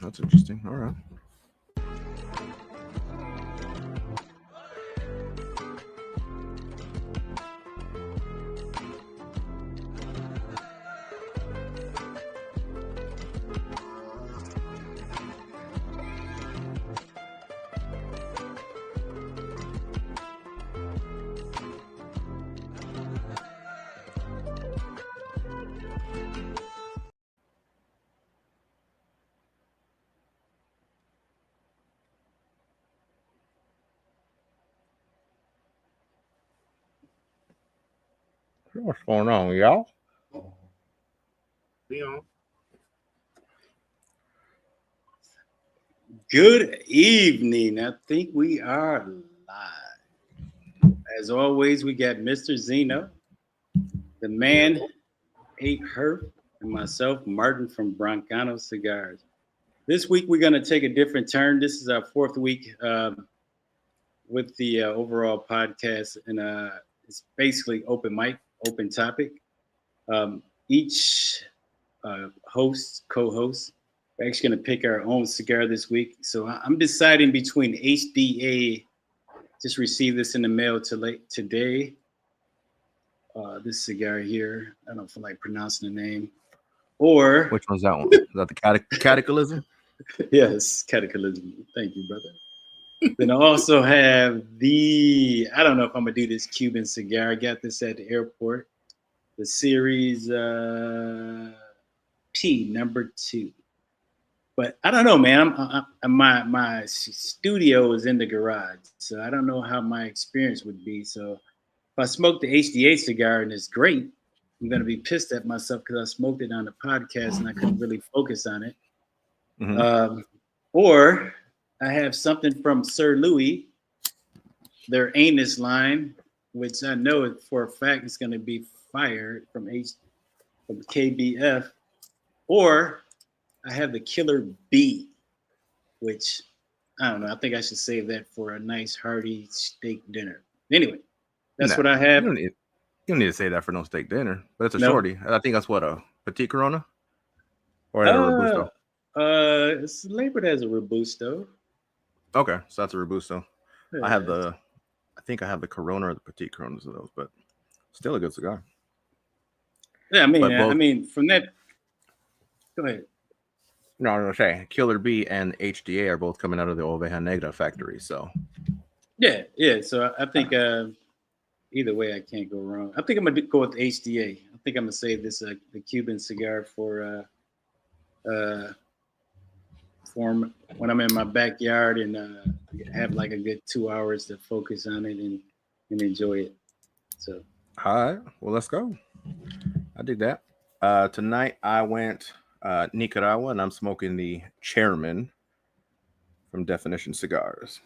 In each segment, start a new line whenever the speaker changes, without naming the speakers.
That's interesting. All right. What's going on, y'all?
Good evening. I think we are live. As always, we got Mr. Zino, the man, Herf, and myself, Martin from Broncano Cigars. This week, we're going to take a different turn. This is our fourth week with the overall podcast, and it's basically open mic, open topic. Each host, co-host, we're actually going to pick our own cigar this week. So I'm deciding between HDA. Just received this in the mail today. This cigar here. I don't feel like pronouncing the name. Or
which one's that one? Is that the cataclysm?
Yes, cataclysm. Thank you, brother. Then I also have I don't know if I'm going to do this Cuban cigar. I got this at the airport. The series P, number 2. But I don't know, man. My studio is in the garage, so I don't know how my experience would be. So if I smoke the HDA cigar and it's great, I'm going to be pissed at myself because I smoked it on the podcast and I couldn't really focus on it. Mm-hmm. Or I have something from Sir Louis, their anus line, which I know for a fact is going to be fired from KBF. Or I have the Killer B, which I don't know. I think I should save that for a nice hearty steak dinner. Anyway, that's what I have.
You don't need to say that for no steak dinner, but it's a shorty. I think that's what, a Petite Corona or a Robusto.
It's labeled as a Robusto.
Okay, so that's a Robusto. Yeah. I think I have the Corona or the Petite Coronas of those, but still a good cigar.
Yeah, I mean, from that. Go ahead.
No, I was going to say Killer B and HDA are both coming out of the Oveja Negra factory. So,
yeah. So I think either way, I can't go wrong. I think I'm gonna go with HDA. I think I'm gonna save this the Cuban cigar for when I'm in my backyard and have like a good 2 hours to focus on it and enjoy it. So,
all right, well, let's go. I dig that. Tonight I went Nicaragua, and I'm smoking the Chairman from Definition Cigars.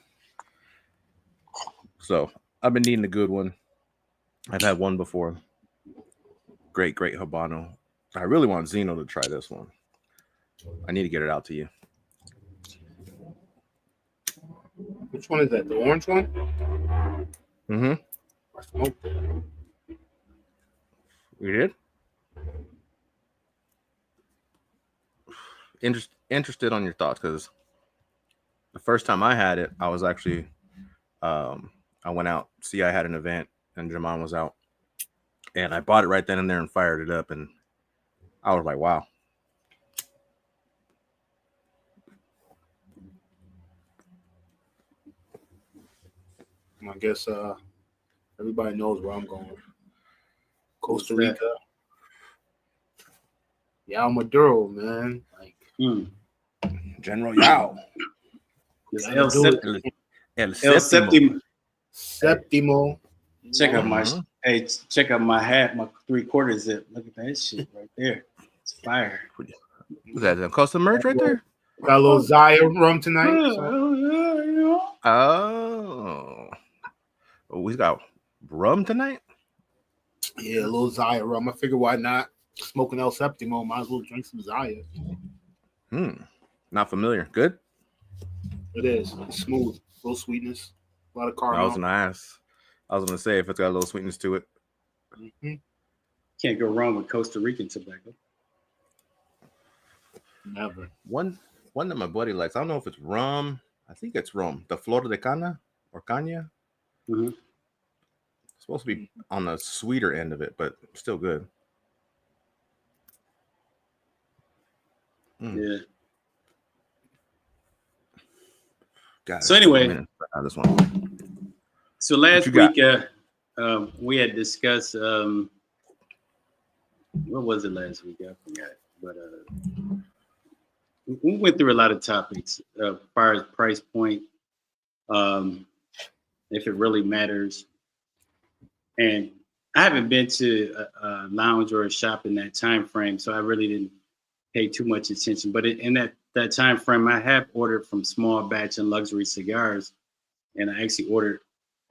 So I've been needing a good one. I've had one before. Great Habano. I really want Zino to try this one. I need to get it out to you.
Which one is that? The orange one?
Mm-hmm.
I smoked it.
You did? Interested on your thoughts, because the first time I had it, I was actually I went out. I had an event and Jaman was out, and I bought it right then and there and fired it up, and I was like, wow.
I guess everybody knows where I'm going. Costa Rica. Yao Maduro, man. Like
General Yao.
El Septimo.
Septimo.
Check out my hat, my 3/4 zip. Look at that shit right there. It's fire.
Was that the custom merch right there?
Got a little Zaya rum tonight.
Oh, we got rum tonight?
Yeah, a little Zaya rum. I figure why not? Smoking El Septimo, might as well drink some Zaya.
Not familiar. Good?
It is. It's smooth. A little sweetness. A lot of caramel.
I was going to say if it's got a little sweetness to it.
Mm-hmm. Can't go wrong with Costa Rican tobacco.
Never.
One one that my buddy likes. I don't know if it's rum. I think it's rum. The Flor de Cana or Caña.
Mm-hmm.
It's supposed to be on the sweeter end of it, but still good.
Yeah.
God,
So anyway,
this one.
So last week we had discussed what was it last week? I forgot, but we went through a lot of topics as far as price point, if it really matters, and I haven't been to a lounge or a shop in that time frame, so I really didn't pay too much attention. But in that time frame, I have ordered from small batch and luxury cigars, and I actually ordered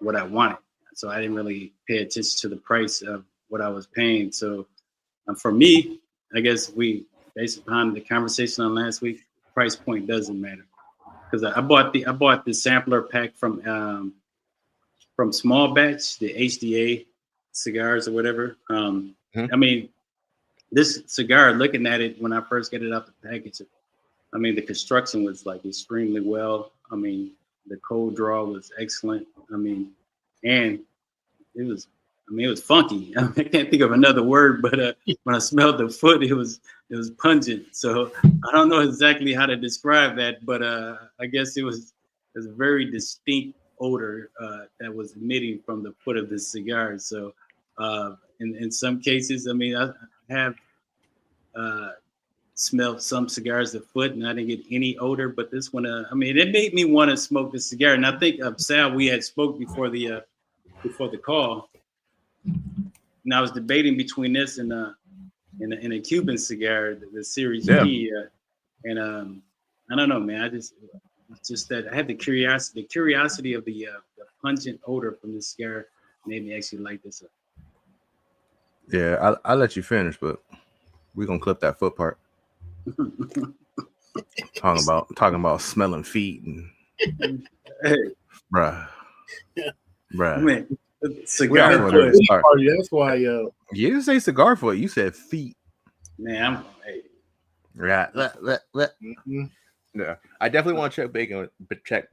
what I wanted. So I didn't really pay attention to the price of what I was paying. So for me, I guess based upon the conversation on last week, price point doesn't matter, because I bought the sampler pack from small batch, the HDA cigars or whatever. I mean, this cigar, looking at it when I first get it out the package, I mean, the construction was like extremely well. I mean, the cold draw was excellent. I mean, and it was funky. I can't think of another word, but when I smelled the foot, it was pungent. So I don't know exactly how to describe that, but I guess it was a very distinct odor that was emitting from the foot of the cigar. So in some cases, I mean, I have smelled some cigars the foot, and I didn't get any odor. But this one, I mean, it made me want to smoke the cigar. And I think Sal, we had spoke before the call, and I was debating between this and a Cuban cigar, the Series P, and I don't know, man. It's just that I had the curiosity of the pungent odor from this cigar made me actually like this.
Yeah, I'll let you finish, but we're gonna clip that foot part. talking about smelling feet and bruh.
Man, cigar
foot. That's why
you didn't say cigar foot, you said feet.
Man,
Right. Yeah, I definitely want to check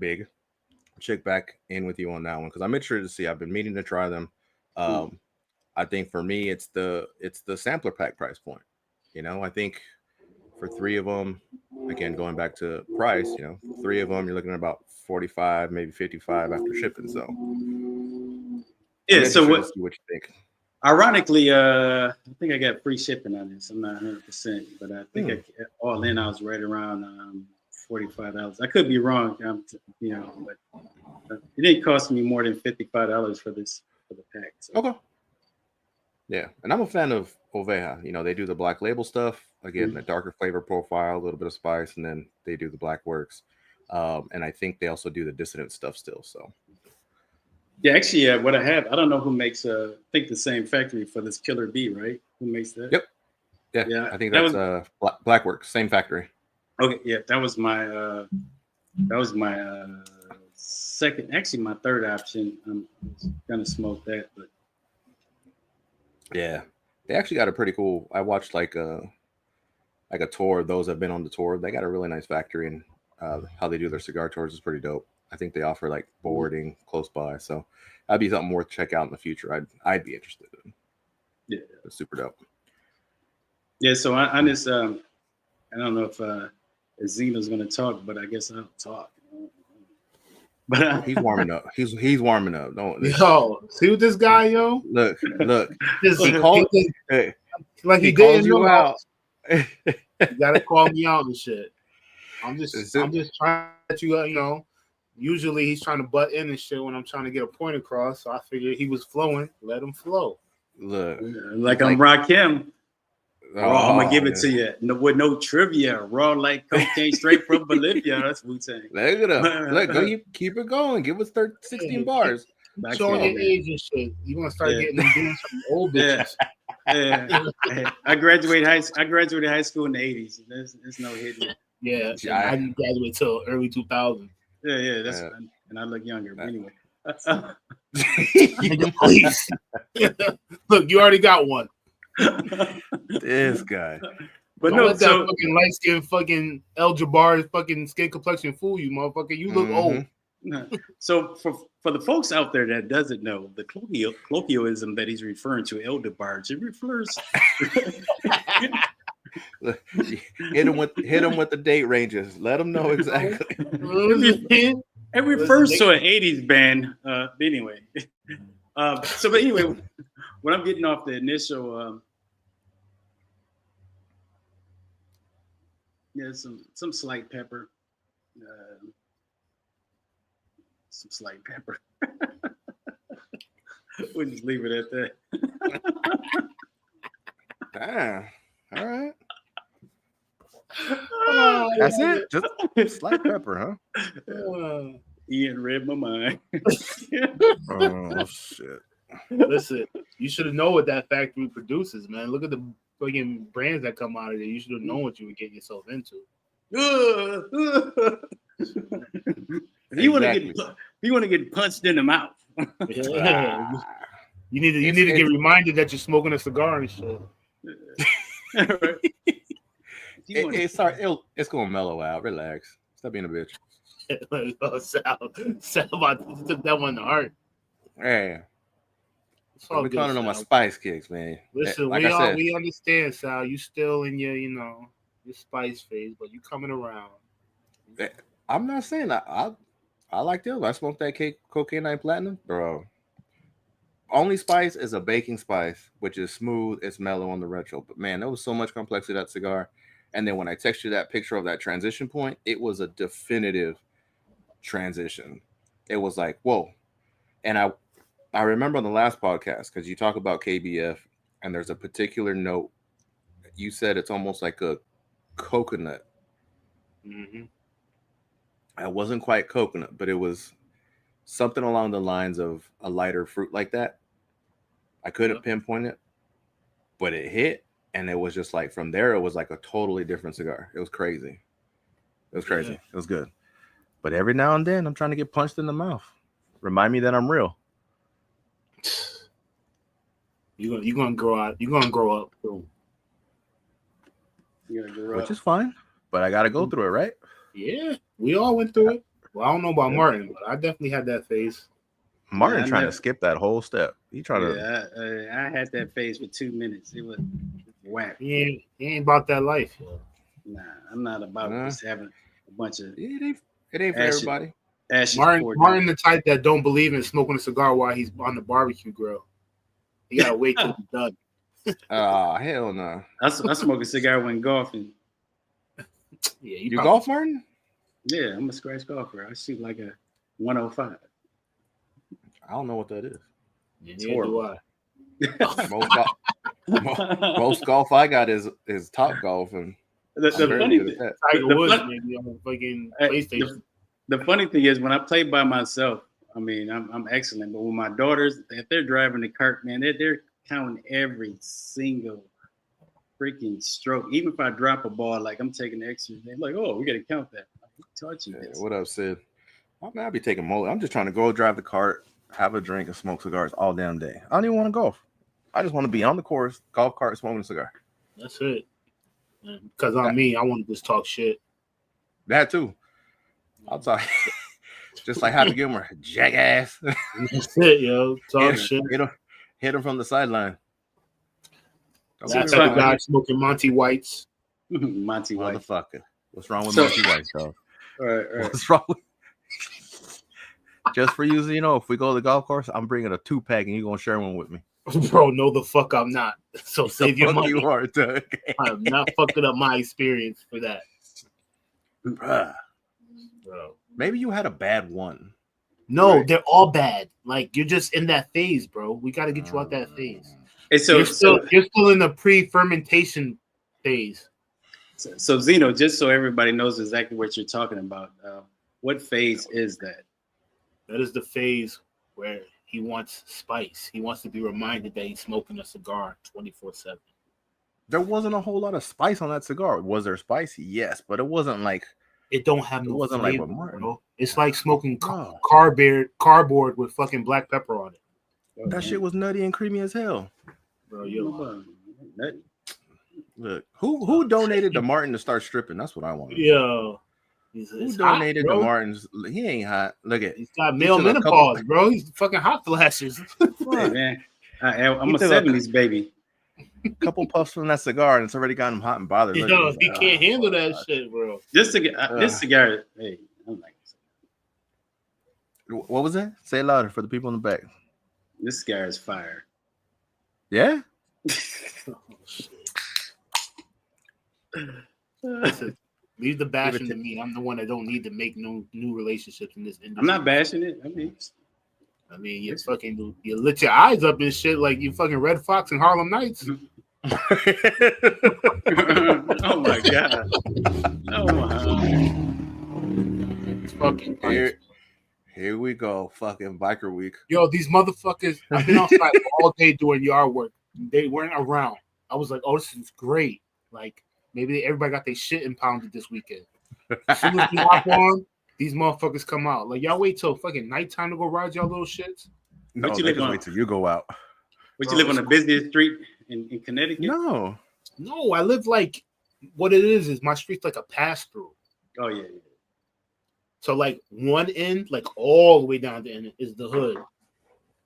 back in with you on that one, because I'm interested to see. I've been meaning to try them. I think for me, it's the sampler pack price point. You know, I think for 3 of them, again, going back to price, you know, 3 of them, you're looking at about 45, maybe 55 after shipping. So
yeah. So what
you think?
Ironically, I think I got free shipping on this. I'm not 100%, but I think all in, I was right around $45. I could be wrong, but it didn't cost me more than $55 for the pack. So.
Okay. Yeah, and I'm a fan of Oveja. You know, they do the black label stuff. Again, the darker flavor profile, a little bit of spice, and then they do the black works. And I think they also do the dissident stuff still. So. Yeah,
actually, what I have, I don't know who makes. I think the same factory for this Killer Bee, right? Who makes that?
Yep. Yeah. I think that's Blackworks, same factory.
Okay, yeah, that was my second, actually my third option. I'm gonna smoke that, but
yeah, they actually got a pretty cool. I watched like a tour of those that have been on the tour. They got a really nice factory, and how they do their cigar tours is pretty dope. I think they offer like boarding close by, so that'd be something worth check out in the future. I'd be interested in.
Yeah,
it's super dope.
Yeah, so I just I don't know if Zino's gonna talk, but I guess I'll talk. But
he's warming up. He's warming up.
Yo, see what this guy, yo.
Look.
He called like he didn't
you out.
You gotta call me out and shit. I'm just trying to let you know. Usually he's trying to butt in and shit when I'm trying to get a point across. So I figured he was flowing. Let him flow.
Look,
like I'm Rakim. I'm gonna give it to you with no trivia. Raw like cocaine straight from Bolivia. That's Wu-Tang.
Look at him. Look, go keep it going. Give us 16 bars.
Showing your age and shit. You gonna start getting them doing some old bitches.
Yeah. I graduated high school in the 80s. There's no hidden.
Yeah, I didn't graduate till early 2000.
Yeah. That's and I look younger. But anyway.
Please. Look, you already got one.
This guy.
But
don't let that fucking light skin fucking El Jabbar's fucking skin complexion fool you, motherfucker. You look old.
So for the folks out there that doesn't know, the colloquialism that he's referring to, El Jabbar, it refers.
hit him with the date ranges. Let them know exactly.
It refers to an '80s band. Anyway, but anyway, when I'm getting off the initial, some slight pepper, some slight pepper. We'll just leave it at that.
Damn. All right. That's it. Just slight pepper, huh?
Ian read my mind.
Oh shit!
Listen, you should have known what that factory produces, man. Look at the fucking brands that come out of there. You should have known what you were getting yourself into.
You want to get punched in the mouth.
Yeah. You need to get reminded that you're smoking a cigar and shit.
It's gonna mellow out. Relax. Stop being a bitch.
Sal took that one to heart.
Hey, we're counting on my spice kicks, man.
Listen, we understand, Sal. You still in your your spice phase, but you coming around.
I'm not saying I like those. I smoked that cocaine 9 platinum, bro. Only spice is a baking spice, which is smooth. It's mellow on the retro. But man, there was so much complexity to that cigar. And then when I texted you that picture of that transition point, it was a definitive transition. It was like, whoa. And I remember on the last podcast, because you talk about KBF, and there's a particular note. You said it's almost like a coconut.
Mm-hmm.
I wasn't quite coconut, but it was something along the lines of a lighter fruit like that. I couldn't pinpoint it, but it hit. And it was just like from there, it was like a totally different cigar. It was crazy. It was crazy. Yeah. It was good. But every now and then, I'm trying to get punched in the mouth. Remind me that I'm real.
You're gonna grow out. You're gonna grow up.
Which is fine. But I got to go through it, right?
Yeah, we all went through it. Well, I don't know about Martin, but I definitely had that phase.
Martin trying to skip that whole step. He trying
to. I had that phase for 2 minutes. It was whack.
He ain't about that life.
Nah, I'm not about just having a bunch of.
It ain't for everybody.
Martin the type that don't believe in smoking a cigar while he's on the barbecue grill. He gotta wait till he's done.
Hell no.
I smoke a cigar when golfing.
Yeah,
you golf, Martin?
Yeah, I'm a scratch golfer. I shoot like a 105.
I don't know what that is.
It's horrible.
Most golf I got is Top Golf, and
the funny thing,
Tiger Woods maybe on fucking PlayStation.
The funny thing is when I play by myself, I mean I'm excellent, but when my daughters, if they're driving the cart, man, they're counting every single freaking stroke. Even if I drop a ball, like I'm taking the extra, they're like, "Oh, we got to count that." Who taught you this?
What up, Sid? I'll be taking more. I'm just trying to go drive the cart, have a drink, and smoke cigars all damn day. I don't even want to golf. I just want to be on the course, golf cart, smoking a cigar.
That's it. Because on me, I want to just talk shit.
That too. I'll talk. Just like Happy Gilmore, jackass.
That's it, yo. Talk shit.
Hit him from the sideline.
That's the guy smoking Monty Whites.
Monty White.
Motherfucker. What's wrong with Monty Whites, dog?
All right.
What's wrong with Just for you, Zino, if we go to the golf course, I'm bringing a 2-pack and you're going to share one with me.
Bro, no the fuck I'm not. So save your money.
You are, Doug.
I'm not fucking up my experience for that.
Bro. Maybe you had a bad one.
No, right. They're all bad. Like, you're just in that phase, bro. We got to get you out that phase.
And so
you're still in the pre-fermentation phase.
So Zino, just so everybody knows exactly what you're talking about, what phase is that?
That is the phase where he wants spice. He wants to be reminded that he's smoking a cigar 24/7.
There wasn't a whole lot of spice on that cigar. Was there spice? Yes, but it wasn't like
it don't have no.
It wasn't
flavor,
like what Martin.
Bro. It's like smoking cardboard with fucking black pepper on it.
That shit was nutty and creamy as hell.
Bro, yo,
Look, who donated to Martin to start stripping? That's what I want.
Yo,
who donated to Martin's? He ain't hot. Look at.
He's got male menopause, bro. He's fucking hot flashes.
Hey, man, I'm a 70s baby.
Couple puffs from that cigar, and it's already got him hot and bothered.
Yo, he can't handle that shit, bro.
This cigar, hey, I'm like.
What was that? Say it louder for the people in the back.
This cigar is fire.
Yeah.
Oh, shit. Listen, leave the bashing to me. I'm the one that don't need to make no new relationships in this industry.
I'm not bashing it. I mean, you
lit your eyes up and shit like you fucking Red Fox and Harlem Nights.
Oh my god! Oh my!
It's fucking
here we go, fucking biker week.
Yo, these motherfuckers! I've been outside all day doing yard work. They weren't around. I was like, oh, this is great. Like maybe everybody got their shit impounded this weekend. As soon as we hop on, these motherfuckers come out. Like y'all wait till fucking nighttime to go ride y'all little shits.
No, they just wait till you go out.
But you live on the busiest street in Connecticut?
No, I live like what it is my street's like a pass through.
Oh yeah.
So like one end, like all the way down the end is the hood,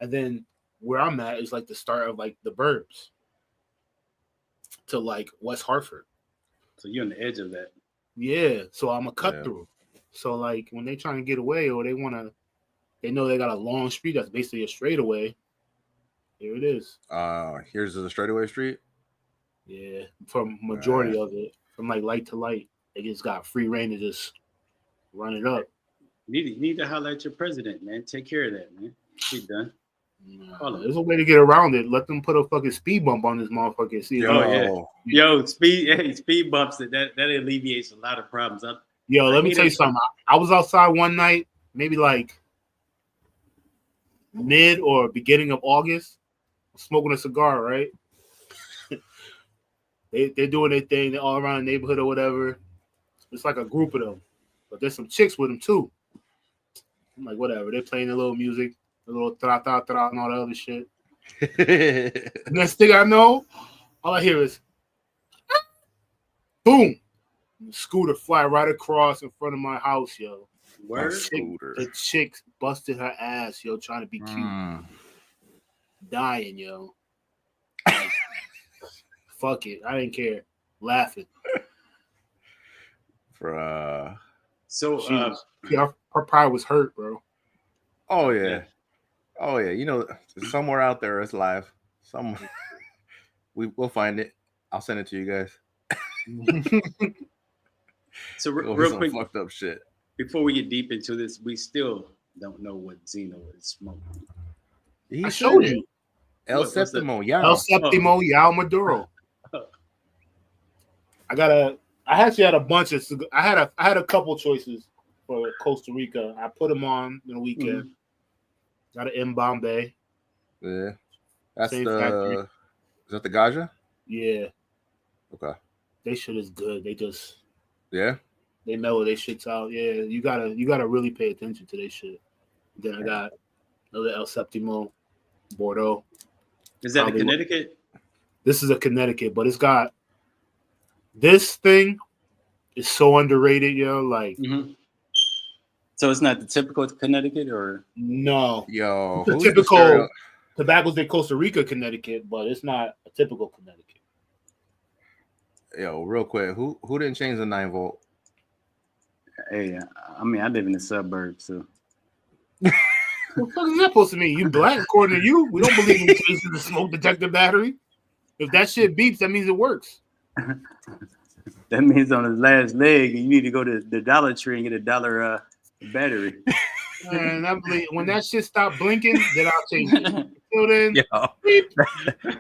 and then where I'm at is like the start of like the burbs to like West Hartford.
So you're on the edge of that.
Yeah. So I'm a cut through. So like when they trying to get away or they know they got a long street that's basically a straightaway. Here it is.
Here's the straightaway street.
Yeah, from majority of it, from like light to light, they just got free reign to just run it up.
You need to highlight your president, man. Take care of that, man. Be done.
There's a way to get around it. Let them put a fucking speed bump on this motherfucker. See,
speed bumps. That alleviates a lot of problems.
Let me tell you something. I was outside one night, maybe like mid or beginning of August, smoking a cigar, right? They're doing their thing. They're all around the neighborhood or whatever. It's like a group of them. But there's some chicks with them too. I'm like, whatever. They're playing their little music, a little tra-ta-tra and all that other shit. Next thing I know, all I hear is boom. The scooter fly right across in front of my house, yo.
Word?
The chick busted her ass, yo, trying to be cute. Dying, yo. Like, fuck it. I didn't care. Laughing.
So
her pride was hurt, bro.
Oh yeah. Oh yeah. You know, somewhere out there it's live. Somewhere we'll find it. I'll send it to you guys.
So real quick,
fucked up shit.
Before we get deep into this, we still don't know what Zino is smoking.
I showed you.
El Septimo
Yao Maduro. I actually had a bunch of. I had a couple choices for Costa Rica. I put them on the weekend. Mm-hmm. Got it in Bombay.
Yeah, that's Same factory. Is that the Gaja?
Yeah.
Okay.
They shit is good. They just.
Yeah.
They mellow their shits out. Yeah, you gotta really pay attention to their shit. Then I got another El Septimo, Bordeaux.
Is that a Connecticut?
This is a Connecticut, but it's got this thing is so underrated, yo. Like,
so it's not the typical Connecticut, or
no,
yo,
the typical Tobago's de Costa Rica, Connecticut, but it's not a typical Connecticut.
Yo, real quick, who didn't change the 9-volt?
Hey, I mean, I live in the suburbs, so.
What the fuck is that supposed to mean? You black, according to you? We don't believe in changing the smoke detector battery. If that shit beeps, that means it works.
That means on his last leg, you need to go to the Dollar Tree and get a $1 battery.
And I believe when that shit stopped blinking, then I'll change it. Until then,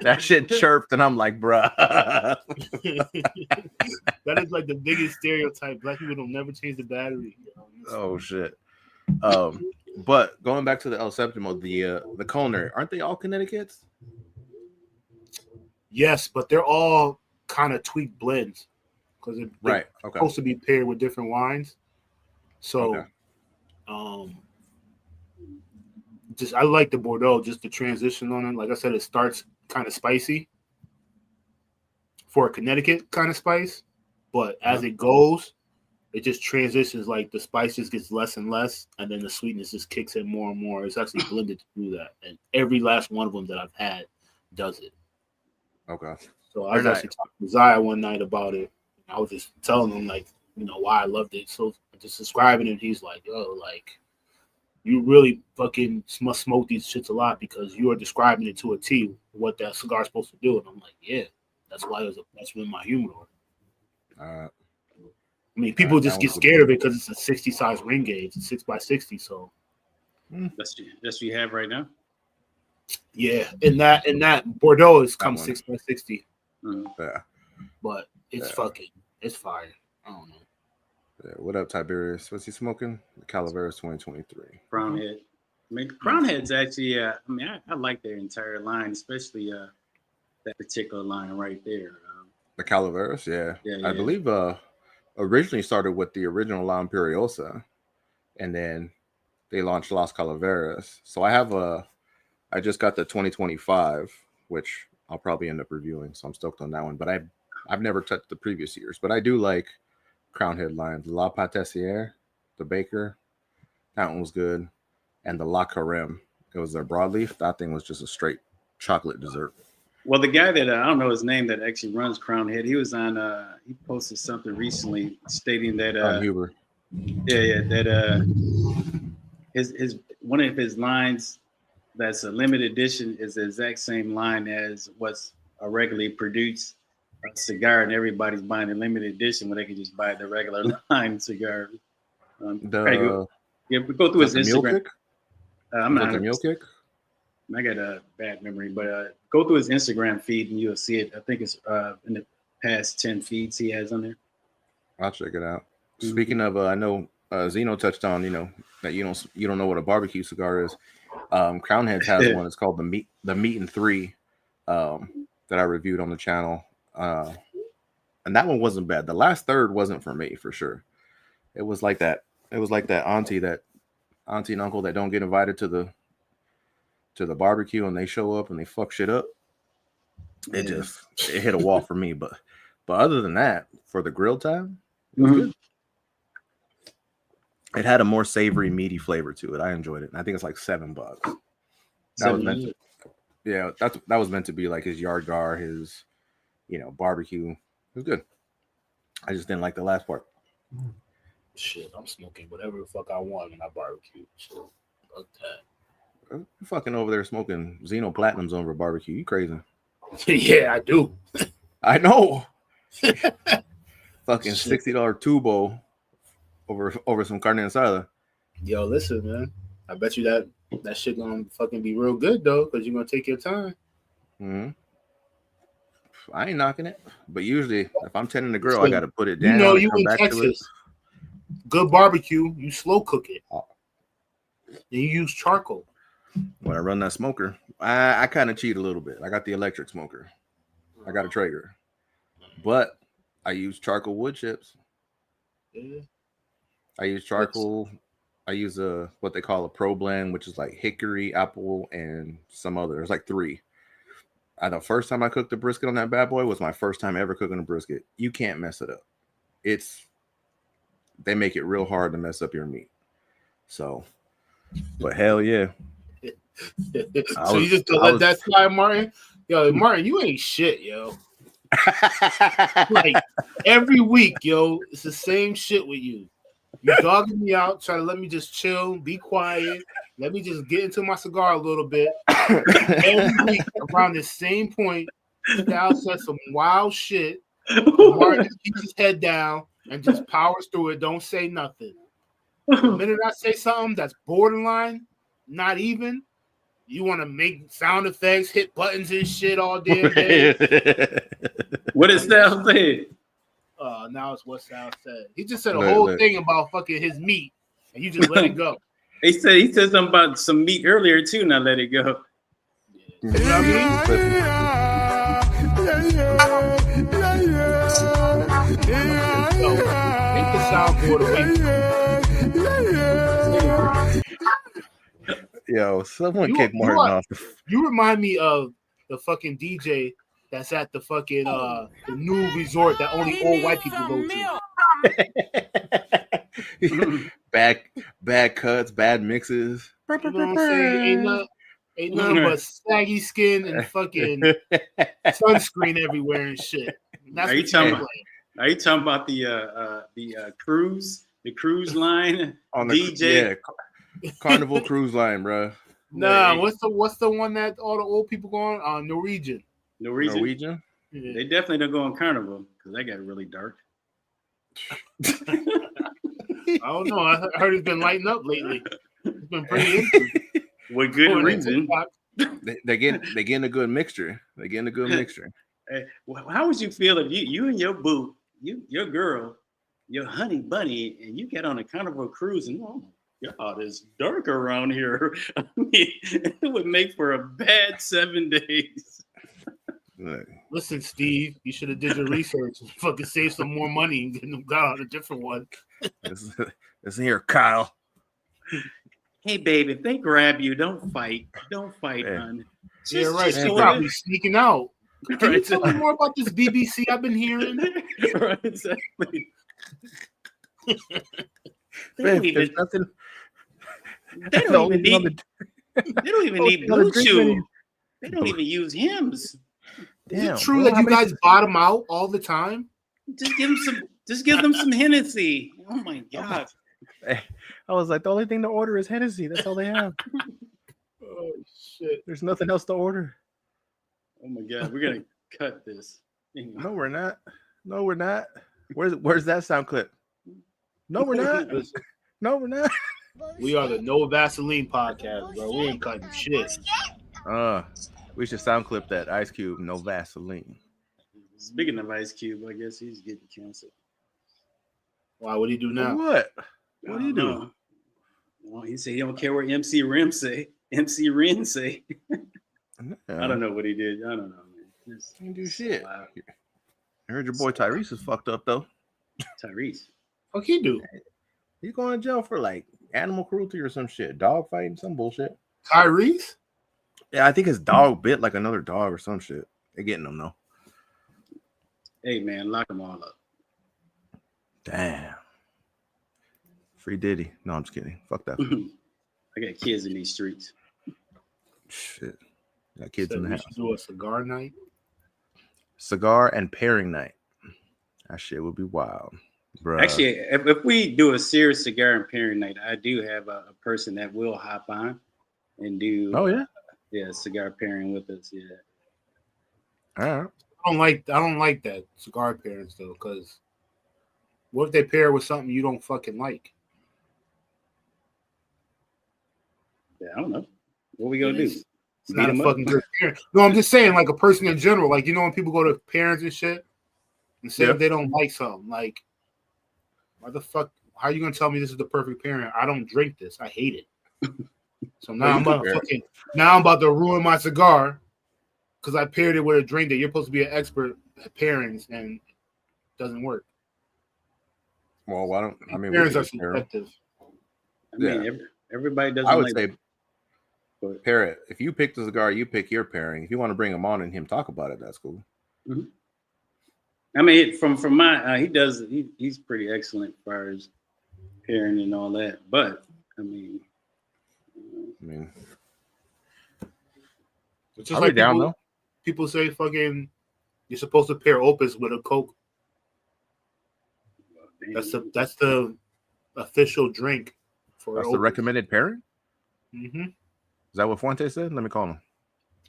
that shit chirped, and I'm like, bruh.
That is like the biggest stereotype. Black people don't never change the battery.
Oh shit. But going back to the El Septimo, the culinary, aren't they all Connecticut's?
Yes, but they're all kind of tweaked blends because they're supposed to be paired with different wines. So, just I like the Bordeaux, just the transition on it. Like I said, it starts kind of spicy for a Connecticut kind of spice, but as it goes, it just transitions. Like the spice just gets less and less, and then the sweetness just kicks in more and more. It's actually blended to do that, and every last one of them that I've had does it.
Okay.
So I was actually talking to Zaya one night about it. I was just telling him like, why I loved it. So just describing it, he's like, "Yo, like, you really fucking must smoke these shits a lot because you are describing it to a T what that cigar is supposed to do." And I'm like, "Yeah, that's why that's in my humidor." I mean, people just get scared of it because it's a 60 size ring gauge, it's 6x60. So
that's what you have right now.
Yeah, and that Bordeaux is come 6x60.
Yeah,
but it's it's fire. I don't know.
Yeah, what up, Tiberius? What's he smoking? The Calaveras 2023.
Crownhead. I mean, Crownhead's actually. I like their entire line, especially that particular line right there.
The Calaveras, yeah. I believe originally started with the original La Imperiosa, and then they launched Las Calaveras. So I just got the 2025, which I'll probably end up reviewing. So I'm stoked on that one. But I've never touched the previous years, but I do like Crownhead lines. La Patissiere, the Baker, that one was good, and the La Carême. It was their broadleaf. That thing was just a straight chocolate dessert.
Well, the guy that I don't know his name that actually runs Crownhead, he was on. He posted something recently stating that
Huber.
Yeah, that his one of his lines that's a limited edition is the exact same line as what's a regularly produced cigar, and everybody's buying a limited edition when they can just buy the regular line cigar. We go through his Instagram. I'm not
the Mule Kick.
I got a bad memory, but go through his Instagram feed and you'll see it. I think it's in the past 10 feeds he has on there.
I'll check it out. Mm-hmm. Speaking of, I know Zino touched on, that you don't know what a barbecue cigar is. Crownheads has one. It's called the Meat and 3 that I reviewed on the channel, and that one wasn't bad. The last third wasn't for me for sure. It was like that. It was like that auntie and uncle that don't get invited to the barbecue and they show up and they fuck shit up. It hit a wall for me. But other than that, for the grill time, it was good. It had a more savory, meaty flavor to it. I enjoyed it. And I think it's like $7. That was meant to be like his yard gar, his barbecue. It was good. I just didn't like the last part.
Shit, I'm smoking whatever the fuck I want when I barbecue. So fuck that.
You're fucking over there smoking Zino Platinums over barbecue. You crazy?
Yeah, I do.
I know. Fucking $60 tubo over some carne asada.
Yo, listen, man. I bet you that shit gonna fucking be real good though, because you're gonna take your time.
Mm-hmm. I ain't knocking it, but usually if I'm tending the grill, I gotta put it down.
You in Texas. Good barbecue, you slow cook it. And you use charcoal.
When I run that smoker, I kind of cheat a little bit. I got the electric smoker. I got a Traeger. But I use charcoal wood chips.
Yeah.
I use charcoal. I use what they call a pro blend, which is like hickory, apple, and some other. There's like 3. The first time I cooked a brisket on that bad boy was my first time ever cooking a brisket. You can't mess it up. They make it real hard to mess up your meat. So, but hell yeah.
So you just let that slide, Martin? Yo, Martin, you ain't shit, yo. Like every week, yo, it's the same shit with you. You dogging me out, trying to let me just chill, be quiet, let me just get into my cigar a little bit. Every week around the same point, Sal says some wild shit. Martin just keeps his head down and just powers through it. Don't say nothing. The minute I say something that's borderline, not even, you want to make sound effects, hit buttons and shit all damn day.
What did Sal say?
Now it's what Sal said. He just said a whole thing about fucking his meat, and you just let it go.
He said something about some meat earlier too. Now let it go.
You know what I mean? Make the soundboard away.
Yo, someone kicked Martin off.
You remind me of the fucking DJ that's at the fucking the new resort that only old white people go to.
bad cuts, bad mixes.
You know what I'm saying? Ain't nothing but saggy skin and fucking sunscreen everywhere and shit. That's
are you talking about the cruise line
on the
DJ?
Carnival Cruise Line, bro.
Nah, what's the one that all the old people go on? Norwegian.
Norwegian?
Yeah.
They definitely don't go on Carnival because that got really dark.
I don't know. I heard it's been lighting up lately. It's been pretty interesting.
With good reason.
They getting a good mixture. They're getting a good mixture.
Hey, how would you feel if you and your boo, your girl, your honey bunny, and you get on a Carnival cruise and oh my God, it's dark around here. I mean, it would make for a bad 7 days.
Listen, Steve, you should have did your research and fucking save some more money and get them got on a different one.
Listen here, Kyle.
Hey, babe, if they grab you, don't fight. Don't fight,
Hey.
hon.
Yeah, right. She's probably sneaking out. Can you tell me more about this BBC I've been hearing?
Right, exactly. They
Man,
don't even,
nothing.
they don't even need Blue Chew. They don't even use hymns.
Damn, is it true that you guys bottom out all the time?
Just give them some Hennessy. Oh my God.
I was like, the only thing to order is Hennessy. That's all they have.
Oh shit.
There's nothing else to order.
Oh my God. We're gonna cut this.
No, we're not. No, we're not. Where's that sound clip? No, we're not. No, we're not.
We are the No Vaseline podcast, bro. We ain't cutting shit.
We should sound clip that Ice Cube, no Vaseline.
Speaking of Ice Cube, I guess he's getting canceled.
Why would he do now?
What? What do you do?
Well, he said he don't care what MC Ren say. MC Ren say. I don't know what he did. I don't know, man.
He didn't do shit. I heard your boy Tyrese is fucked up though.
Tyrese.
What he do?
He's going to jail for like animal cruelty or some shit, dog fighting, some bullshit.
Tyrese?
Yeah, I think his dog bit like another dog or some shit. They're getting him though.
Hey man, lock them all up.
Damn. Free Diddy. No, I'm just kidding. Fuck that.
I got kids in these streets.
Shit. Got kids in the house.
Do a cigar night?
Cigar and pairing night. That shit would be wild. Bruh.
Actually, if we do a serious cigar and pairing night, I do have a person that will hop on and do cigar pairing with us. Yeah.
All right.
I don't like that cigar pairings though, because what if they pair with something you don't fucking like?
Yeah, I don't know. What we gonna do?
It's not a fucking good pairing. No, I'm just saying, like a person in general, like you know when people go to pairings and shit and say if they don't like something, like why the fuck? How are you gonna tell me this is the perfect pairing? I don't drink this. I hate it. So now I'm about to ruin my cigar because I paired it with a drink that you're supposed to be an expert at pairings and it doesn't work.
Well, why don't I mean
pairings are subjective?
I mean, everybody doesn't.
I would say pair it. If you pick the cigar, you pick your pairing. If you want to bring him on and him talk about it, that's cool.
Mm-hmm. I mean, from my he's pretty excellent as far as pairing and all that. But I mean,
it's just like people say fucking you're supposed to pair Opus with a Coke. That's the official drink for
that's
Opus.
The recommended pairing.
Mm-hmm.
Is that what Fuente said? Let me call him.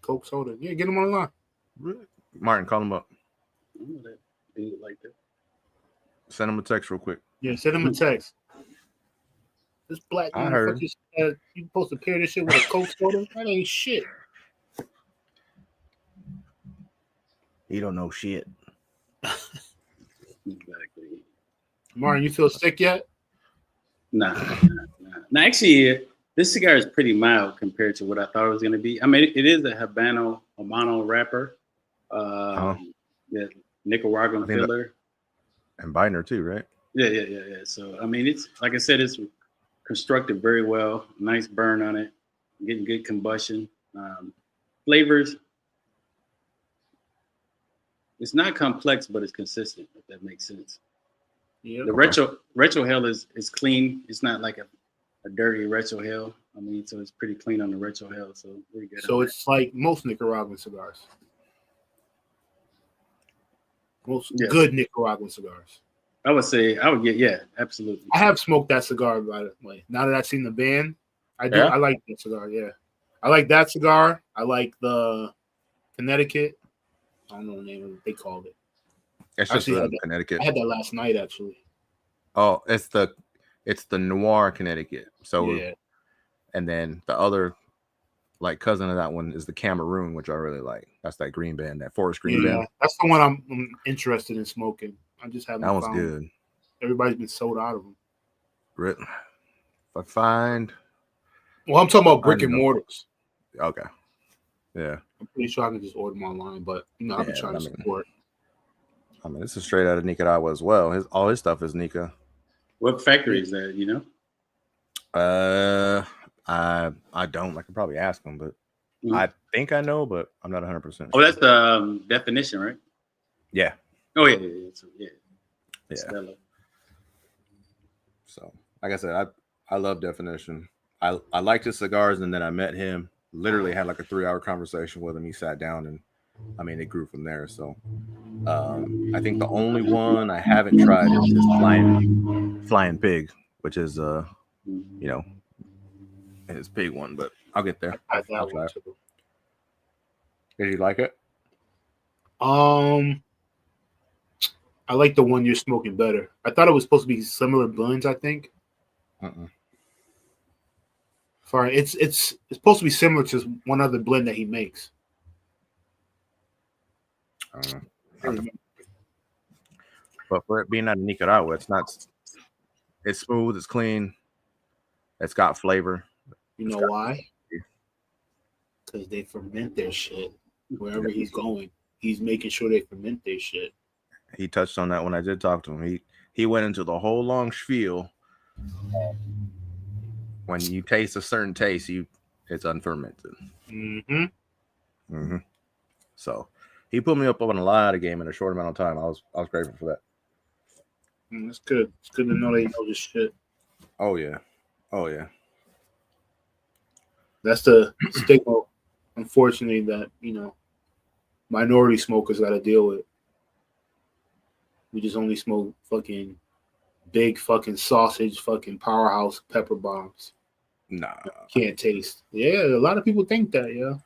Coke soda. Yeah, get him on the line.
Really? Martin, call him up.
Like that.
Send him a text real quick.
Yeah, send him a text. This black man, you supposed to pair this shit with a Coke soda? That ain't shit.
He don't know shit.
Exactly.
Martin, you feel sick yet?
Nah. Actually, this cigar is pretty mild compared to what I thought it was going to be. I mean, it is a Habano wrapper. Nicaraguan filler.
And binder too, right?
Yeah. So, I mean, it's like I said, it's constructed very well. Nice burn on it. Getting good combustion. Flavors. It's not complex, but it's consistent. If that makes sense.
Yeah.
The retro hell is clean. It's not like a dirty retro hell. I mean, so it's pretty clean on the retro hell. So we're good.
So it's like most Nicaraguan cigars. Most good Nicaraguan cigars.
I would say I would get absolutely.
I have smoked that cigar, by the way. Now that I've seen the band, I do.
Yeah?
I like that cigar. Yeah, I like that cigar. I like the Connecticut. I don't know the name of it. They called it.
It's just Connecticut.
I had that last night actually.
Oh, it's the Noir Connecticut. So
yeah,
and then the other like cousin of that one is the Cameroon, which I really like. That's that green band, that forest green band.
That's the one I'm interested in smoking. I just haven't.
That one's good.
Everybody's been sold out of them.
If I find,
well, I'm talking about brick and mortars.
Okay. Yeah.
I'm pretty sure I can just order them online, but I've been trying to support.
I mean, this is straight out of Nicaragua as well. All his stuff is Nica.
What factory is that? You know?
I don't. I could probably ask him, but I think I know, but I'm not 100%.
Oh, that's the definition, right?
Yeah.
Oh yeah. Stella.
So, like I said, I love Definition. I liked his cigars, and then I met him. Literally had like a 3-hour conversation with him. He sat down, and I mean, it grew from there. So, I think the only one I haven't tried is his Flying Pig, which is his pig one. But I'll get there. I'll try it. Did you like it?
I like the one you're smoking better. I thought it was supposed to be similar blends. I think. Sorry, it's supposed to be similar to one other blend that he makes.
But for it being out of Nicaragua, it's smooth, it's clean, it's got flavor.
You know why? Because they ferment their shit wherever he's going. He's making sure they ferment their shit.
He touched on that when I did talk to him. He went into the whole long spiel. When you taste a certain taste, it's unfermented. So he put me up on a lot of game in a short amount of time. I was grateful for that.
That's good. It's good to know they know this shit.
Oh yeah.
That's the stigma, unfortunately, that minority smokers got to deal with. We just only smoke fucking big fucking sausage, fucking powerhouse pepper bombs.
Nah,
can't taste. Yeah, a lot of people think that. Yeah,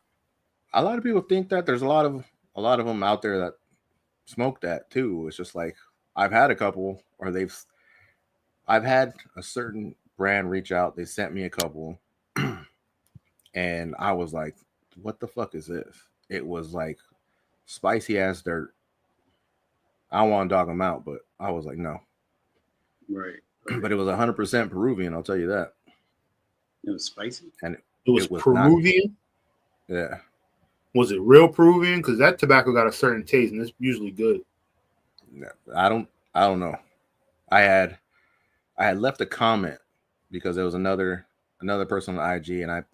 a lot of people think that. There's a lot of them out there that smoke that too. It's just like I've had a couple, or I've had a certain brand reach out. They sent me a couple, and I was like, "What the fuck is this?" It was like spicy ass dirt. I don't want to dog them out, but I was like, no.
Right.
But it was 100% Peruvian. I'll tell you that.
It was spicy,
and it was Peruvian.
Yeah.
Was it real Peruvian? Because that tobacco got a certain taste, and it's usually good.
Yeah, I don't know. I had left a comment because there was another person on IG, and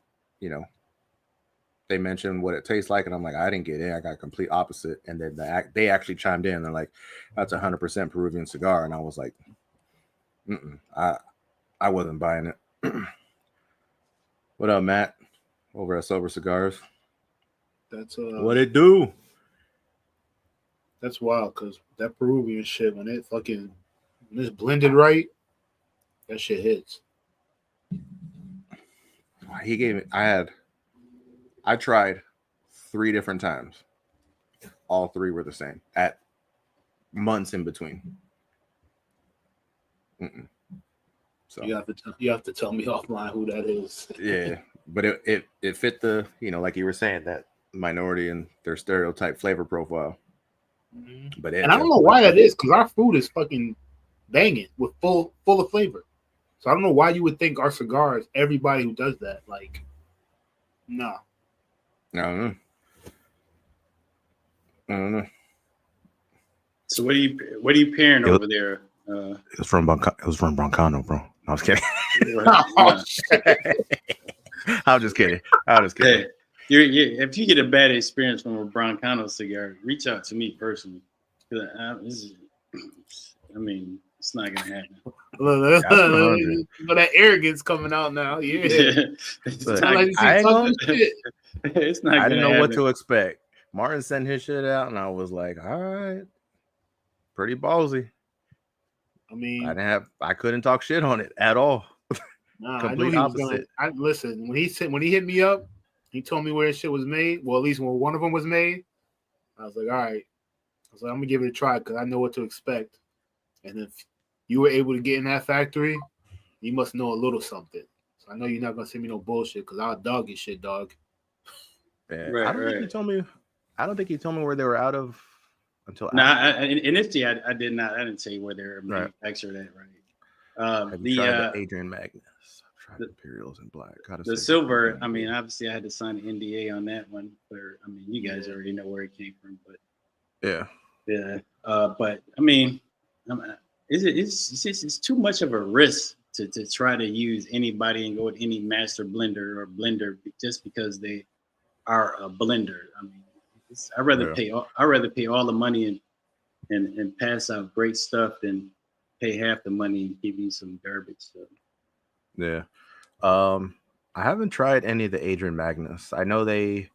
they mentioned what it tastes like, and I'm like, I didn't get it. I got complete opposite, and then they actually chimed in. They're like, that's 100% Peruvian cigar, and I was like, I wasn't buying it. What up, Matt? Over at Sober Cigars.
That's
what it do?
That's wild, because that Peruvian shit, when it's blended right, that shit hits.
He gave me. I tried 3 different times. All 3 were the same at months in between. So
you have to tell me offline who that is.
Yeah, but it fit the like you were saying, that minority and their stereotype flavor profile. But
and I don't know why that is, because our food is fucking banging with full of flavor. So I don't know why you would think our cigars, everybody who does that, like, no.
I don't know.
So what are you pairing over there?
It was from Broncano, bro. No, I was kidding.
Oh,
I'm just kidding.
Hey, If you get a bad experience from a Broncano cigar, reach out to me personally. I mean, it's not gonna happen.
But that arrogance coming out now. Yeah.
It's
But
not,
Like,
I ain't gonna,
shit.
it's not
I
gonna
didn't know what
happen.
to expect. Martin sent his shit out, and I was like, all right, pretty ballsy.
I mean,
I couldn't talk shit on it at all.
nah, I knew
Complete
he was gonna.
opposite.
Listen, when he hit me up, he told me where his shit was made. Well, at least where one of them was made. I was like, all right. I was like, I'm gonna give it a try because I know what to expect. And if you were able to get in that factory, you must know a little something. So I know you're not gonna send me no bullshit because I'll dog your shit, dog.
Yeah,
Right,
I don't think he told me. I don't think he told me where they were out of until
No,
after.
initially I did not. I didn't say where they're
Right.
manufactured at. Right.
Have you tried the Adrian Magnus? I've tried Imperials in black.
The silver. I mean, obviously I had to sign an NDA on that one. Where I mean, you guys already know where it came from, but yeah. But I mean, it's too much of a risk to try to use anybody and go with any master blender or blender just because they are a blender. I mean, I'd rather pay all the money and pass out great stuff than pay half the money and give you some garbage stuff.
Yeah. I haven't tried any of the Adrian Magnus. I know they're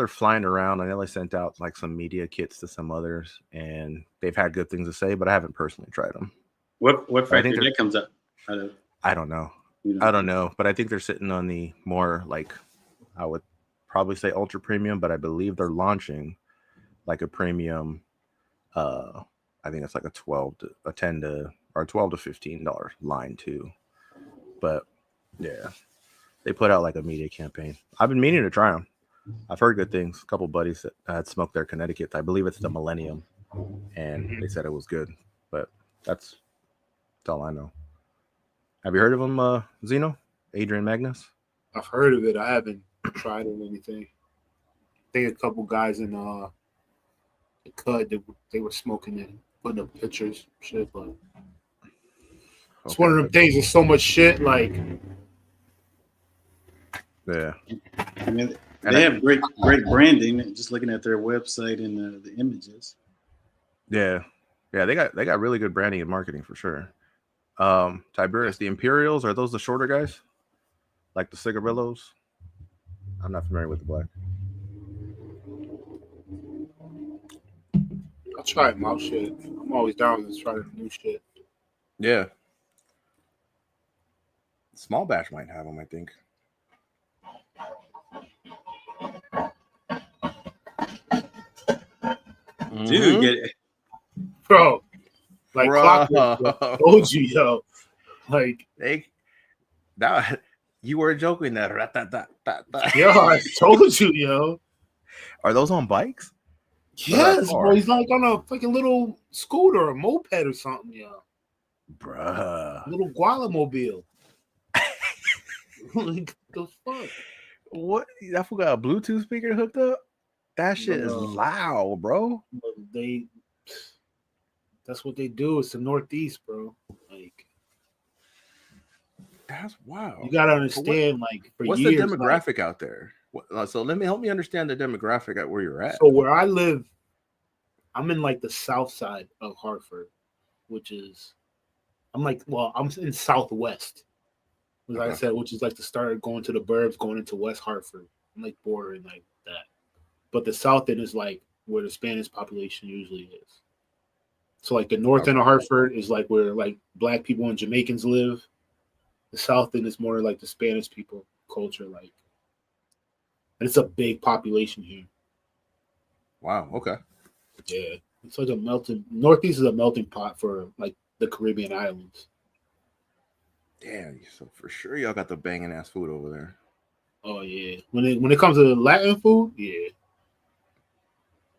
flying around. I know they sent out like some media kits to some others, and they've had good things to say, but I haven't personally tried them.
What factory that comes up out of?
I don't know. I don't know, but I think they're sitting on the more like, I would probably say ultra premium, but I believe they're launching like a premium. I think it's like a $12 to $15 line too. But yeah, they put out like a media campaign. I've been meaning to try them. I've heard good things. A couple buddies that had smoked their Connecticut. I believe it's the Millennium, and they said it was good. But that's all I know. Have you heard of him, Zino? Adrian Magnus?
I've heard of it. I haven't tried it or anything. I think a couple guys in the cut they were smoking it, putting up pictures, shit. But it's one of them things. There's so much shit. Like,
yeah.
I mean, they have great branding. Just looking at their website and the images.
Yeah, they got really good branding and marketing for sure. Tiberius, the Imperials, are those the shorter guys, like the cigarillos? I'm not familiar with the black.
I'll try them out. Shit, I'm always down to try new shit.
Yeah, small batch might have them, I think.
Dude, get it,
bro. Like clockwork. Told you, yo. Like
that. You were joking that.
Yo, I told you, yo.
Are those on bikes?
Yes, bro. He's like on a fucking little scooter or a moped or something, yo.
Bruh.
A little Gualamobile. Like, the fuck?
What? That fool got a Bluetooth speaker hooked up? That shit is loud, bro.
That's what they do. It's the Northeast, bro. Like,
that's wild.
You gotta understand,
what's
years,
the demographic out there? So help me understand the demographic at where you're at.
So where I live, I'm in like the south side of Hartford, which is, I'm in Southwest. Like I said, which is like the start of going to the burbs, going into West Hartford. I'm like bordering like that. But the south end is like where the Spanish population usually is. So like the north end of Hartford is like where like black people and Jamaicans live. The south end is more like the Spanish people culture, like, and it's a big population here.
Wow. Okay.
Yeah, it's like a Northeast is a melting pot for like the Caribbean islands.
Damn, so for sure y'all got the banging ass food over there.
Oh yeah, when it comes to Latin food, yeah,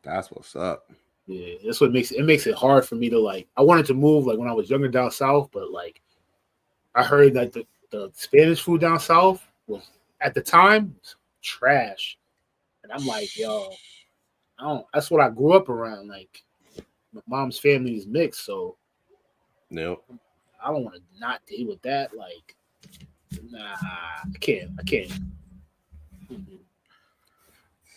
that's what's up.
Yeah, that's what makes it hard for me to like. I wanted to move like when I was younger down south, but like I heard that the Spanish food down south was at the time trash, and I'm like, yo, that's what I grew up around. Like my mom's family is mixed, so
nope.
I don't want to not deal with that. Like, nah, I can't. Mm-hmm.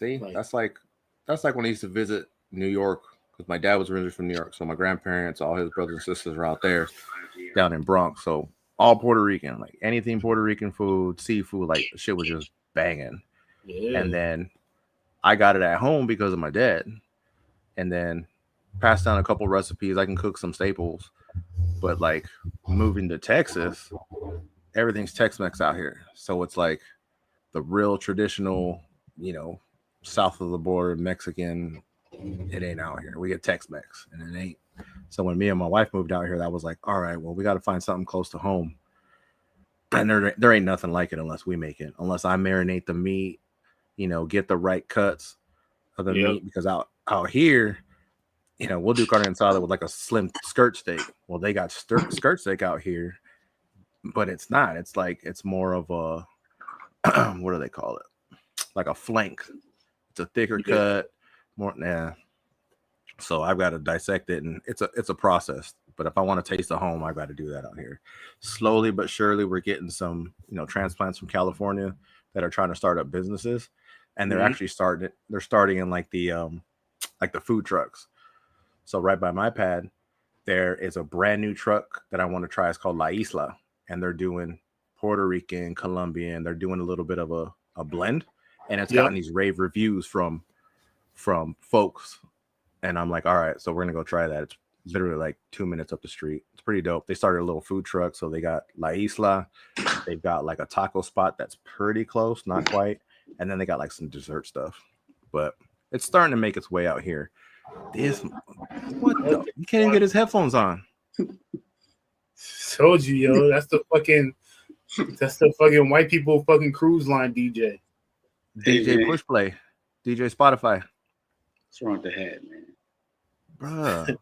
See, that's like when I used to visit New York because my dad was originally from New York. So my grandparents, all his brothers and sisters are out there down in Bronx. So all Puerto Rican, like anything Puerto Rican food, seafood, like shit was just banging.
Yeah.
And then I got it at home because of my dad. And then passed down a couple recipes. I can cook some staples. But like moving to Texas, everything's Tex-Mex out here. So it's like the real traditional, south of the border Mexican, it ain't out here. We get Tex-Mex and it ain't. So when me and my wife moved out here, that was like, all right, well, we got to find something close to home. And there ain't nothing like it unless we make it, unless I marinate the meat, get the right cuts of the meat. Because out here, we'll do carne asada with like a slim skirt steak. Well, they got skirt steak out here, but it's not. It's like, it's more of a, what do they call it? Like a flank. It's a thicker cut, more. So I've got to dissect it, and it's a process. But if I want to taste the home, I've got to do that out here. Slowly but surely, we're getting some, transplants from California that are trying to start up businesses, and they're actually starting it. They're starting in like the food trucks. So right by my pad, there is a brand new truck that I want to try. It's called La Isla, and they're doing Puerto Rican, Colombian. They're doing a little bit of a blend, and it's gotten these rave reviews from folks. And I'm like, all right, so we're gonna go try that. It's literally like 2 minutes up the street. It's pretty dope. They started a little food truck, so they got La Isla. They've got like a taco spot that's pretty close, not quite, and then they got like some dessert stuff. But it's starting to make its way out here. You can't even get his headphones on.
Told you, yo. That's the fucking white people fucking cruise line DJ.
DJ Push Play. DJ Spotify.
What's wrong with the hat, man?
Bruh.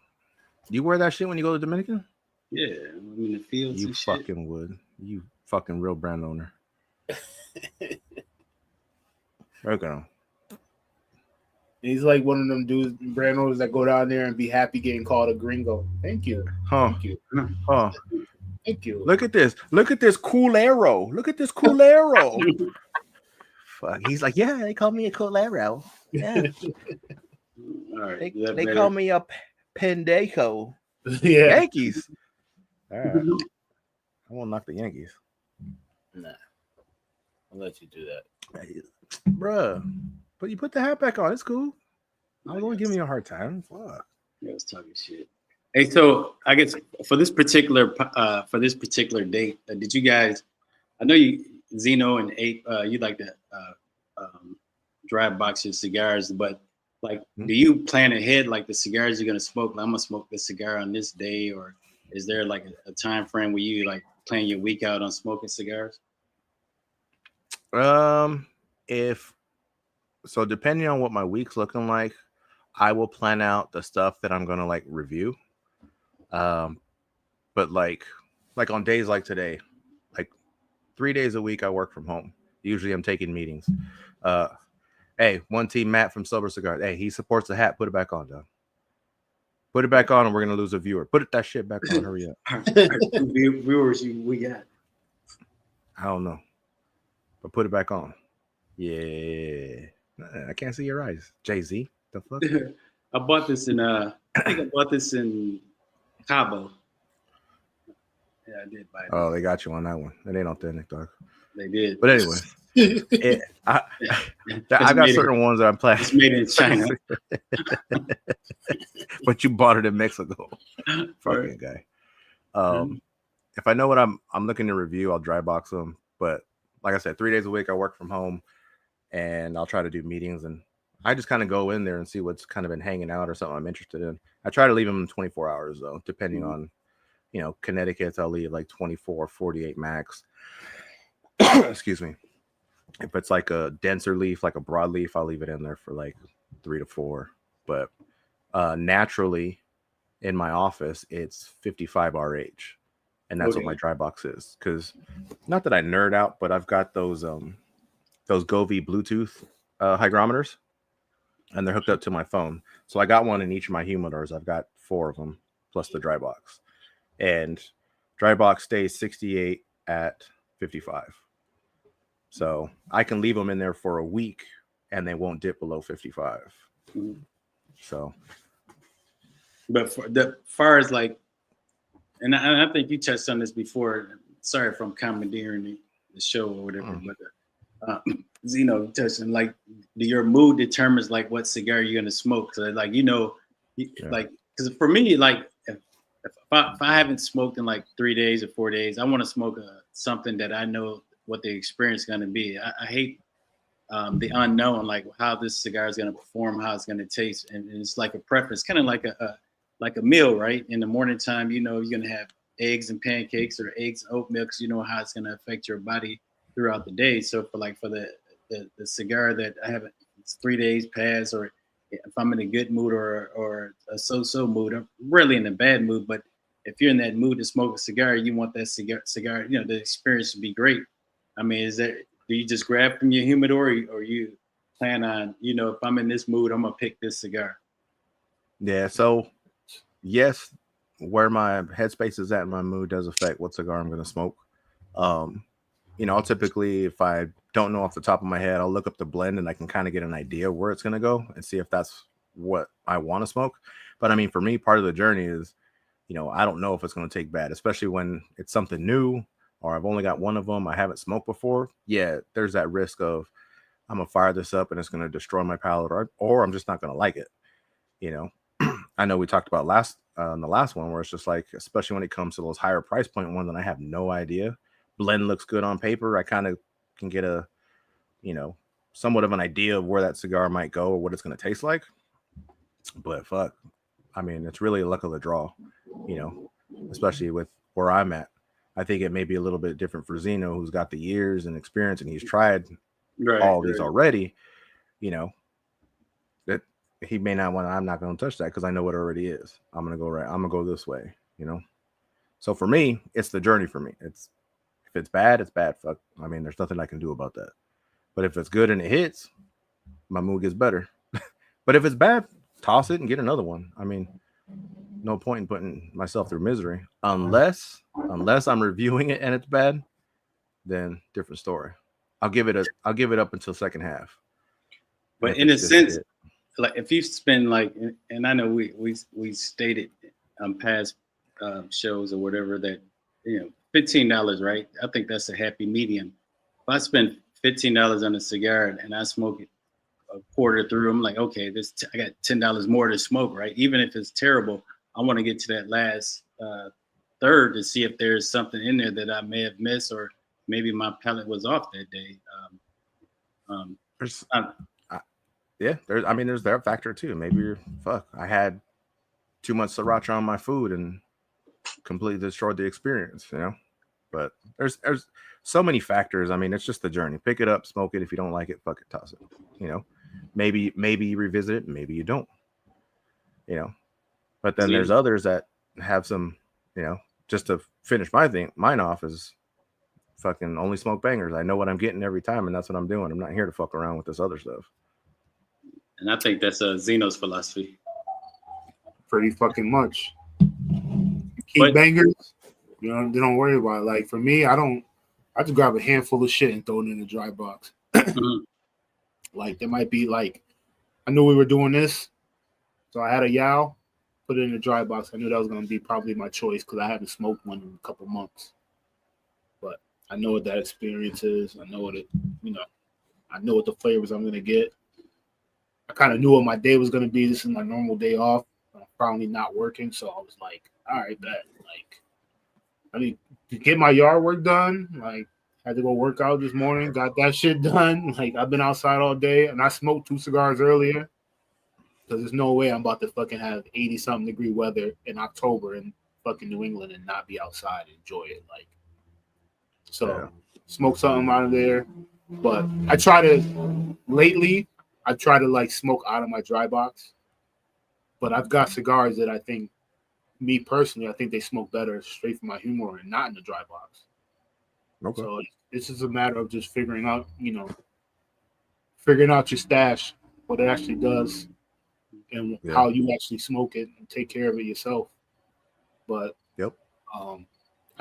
You wear that shit when you go to Dominican?
Yeah, I'm in the fields.
You fucking would. You fucking real brand owner. Okay.
He's like one of them dudes, brand owners that go down there and be happy getting called a gringo. Thank you.
Huh.
Thank you.
Huh.
Thank you.
Look at this. Look at this cool arrow. Look at this cool arrow. Fuck. He's like, yeah, they call me a cool arrow. Yeah.
All right.
They call me a pendejo.
Yeah.
Yankees. All right. I won't knock the Yankees.
Nah. I'll let you do that.
Hey, bruh. But you put the hat back on. It's cool. I was only giving you a hard time. Fuck.
Yeah, I was talking shit. Hey, so I guess for this particular date, did you guys? I know you, Zino and Ape, you like to dry box your cigars, but like, do you plan ahead? Like the cigars you're gonna smoke? Like, I'm gonna smoke this cigar on this day, or is there like a time frame where you like plan your week out on smoking cigars?
If so, depending on what my week's looking like, I will plan out the stuff that I'm gonna like review. But like on days like today, like 3 days a week, I work from home. Usually, I'm taking meetings. Hey, one team Matt from Sober Cigars. Hey, he supports the hat. Put it back on, dog. Put it back on, and we're gonna lose a viewer. Put that shit back on. Hurry up.
Viewers we got.
I don't know, but put it back on. Yeah, I can't see your eyes. Jay-Z, the fuck?
I bought this in I think I bought this in Cabo. Yeah, I did buy it.
Oh, they got you on that one. It ain't authentic, dog.
They did.
But anyway, I got certain ones that I'm planning.
It's made in China.
But you bought it in Mexico. Fucking guy. If I know what I'm looking to review, I'll dry box them. But like I said, 3 days a week I work from home, and I'll try to do meetings, and I just kind of go in there and see what's kind of been hanging out or something I'm interested in. I try to leave them in 24 hours though, depending on, Connecticut, I'll leave like 24, 48 max. Excuse me. If it's like a denser leaf, like a broadleaf, I'll leave it in there for like 3 to 4. But naturally in my office, it's 55 RH. And that's what my dry box is. Because not that I nerd out, but I've got those Govee Bluetooth hygrometers, and they're hooked up to my phone. So I got one in each of my humidors. I've got 4 of them plus the dry box. And dry box stays 68 at 55. So I can leave them in there for a week and they won't dip below 55.
Mhm.
So,
But for the far as like, and I think you touched on this before. Sorry if I'm commandeering the show or whatever, but Zino touched on like your mood determines like what cigar you're gonna smoke. So like like because for me like if I haven't smoked in like 3 days or 4 days, I want to smoke something that I know what the experience is gonna be. I hate the unknown, like how this cigar is going to perform, how it's going to taste, and it's like a preference, kind of like a meal, right? In the morning time, you know, you're going to have eggs and pancakes or eggs and oat milk, so you know how it's going to affect your body throughout the day. So for the cigar that I haven't, it's 3 days past, or if I'm in a good mood or a so mood, I'm really in a bad mood, but if you're in that mood to smoke a cigar, you want that cigar, you know, the experience to be great. I mean, do you just grab from your humidor, or you plan on, you know, if I'm in this mood, I'm gonna pick this cigar?
yeah. So, yes, where my headspace is at in my mood does affect what cigar I'm going to smoke. You know, I'll typically, if I don't know off the top of my head, I'll look up the blend and I can kind of get an idea where it's going to go and see if that's what I want to smoke. But I mean, for me, part of the journey is, you know, I don't know if it's going to take bad, especially when it's something new or I've only got one of them I haven't smoked before. Yeah, there's that risk of I'm going to fire this up and it's going to destroy my palate, or I'm just not going to like it. You know, I know we talked about in the last one where it's just like, especially when it comes to those higher price point ones, and I have no idea. Blend looks good on paper. I kind of can get a, you know, somewhat of an idea of where that cigar might go or what it's going to taste like. But fuck, I mean, it's really a luck of the draw, you know, especially with where I'm at. I think it may be a little bit different for Zeno, who's got the years and experience and he's tried all these already, you know, that he may not want. I'm not going to touch that because I know what it already is. I'm going to go right. I'm going to go this way, you know. So for me, it's the journey for me. It's if it's bad, it's bad. Fuck. I mean, there's nothing I can do about that. But if it's good and it hits, my mood gets better. But if it's bad, toss it and get another one. I mean, no point in putting myself through misery unless I'm reviewing it and it's bad. Then different story. I'll give it up until second half.
But in a sense, like if you spend like, and I know we stated on past shows or whatever that, you know, $15, right? I think that's a happy medium. If I spend $15 on a cigar and I smoke it a quarter through, I'm like, okay, I got $10 more to smoke, right? Even if it's terrible, I want to get to that last third to see if there's something in there that I may have missed, or maybe my palate was off that day.
There's that factor too. Maybe I had too much sriracha on my food and completely destroyed the experience, you know. But there's so many factors. I mean, it's just the journey. Pick it up, smoke it. If you don't like it, fuck it, toss it. You know, maybe you revisit it, maybe you don't. You know, but then there's others that have some, you know, just to finish mine off is fucking only smoke bangers. I know what I'm getting every time, and that's what I'm doing. I'm not here to fuck around with this other stuff.
And I think that's Zeno's philosophy.
Pretty fucking much. Keep bangers. You know, they don't worry about it. Like for me, I just grab a handful of shit and throw it in the dry box. Mm-hmm. Like there might be like, I knew we were doing this, so I had a Yao, put it in the dry box. I knew that was going to be probably my choice because I haven't smoked one in a couple months. But I know what that experience is. I know what I know what the flavors I'm going to get. I kind of knew what my day was going to be. This is my normal day off. I'm probably not working, so I was like, all right, bet. Like, I mean, to get my yard work done, like, had to go work out this morning, got that shit done. Like, I've been outside all day, and I smoked 2 cigars earlier because there's no way I'm about to fucking have 80-something degree weather in October in fucking New England and not be outside and enjoy it. Like, so smoke something out of there. But I try to like smoke out of my dry box. But I've got cigars that I think, me personally, I think they smoke better straight from my humidor and not in the dry box. Okay. So this is a matter of just figuring out your stash, what it actually does, and how you actually smoke it and take care of it yourself. But I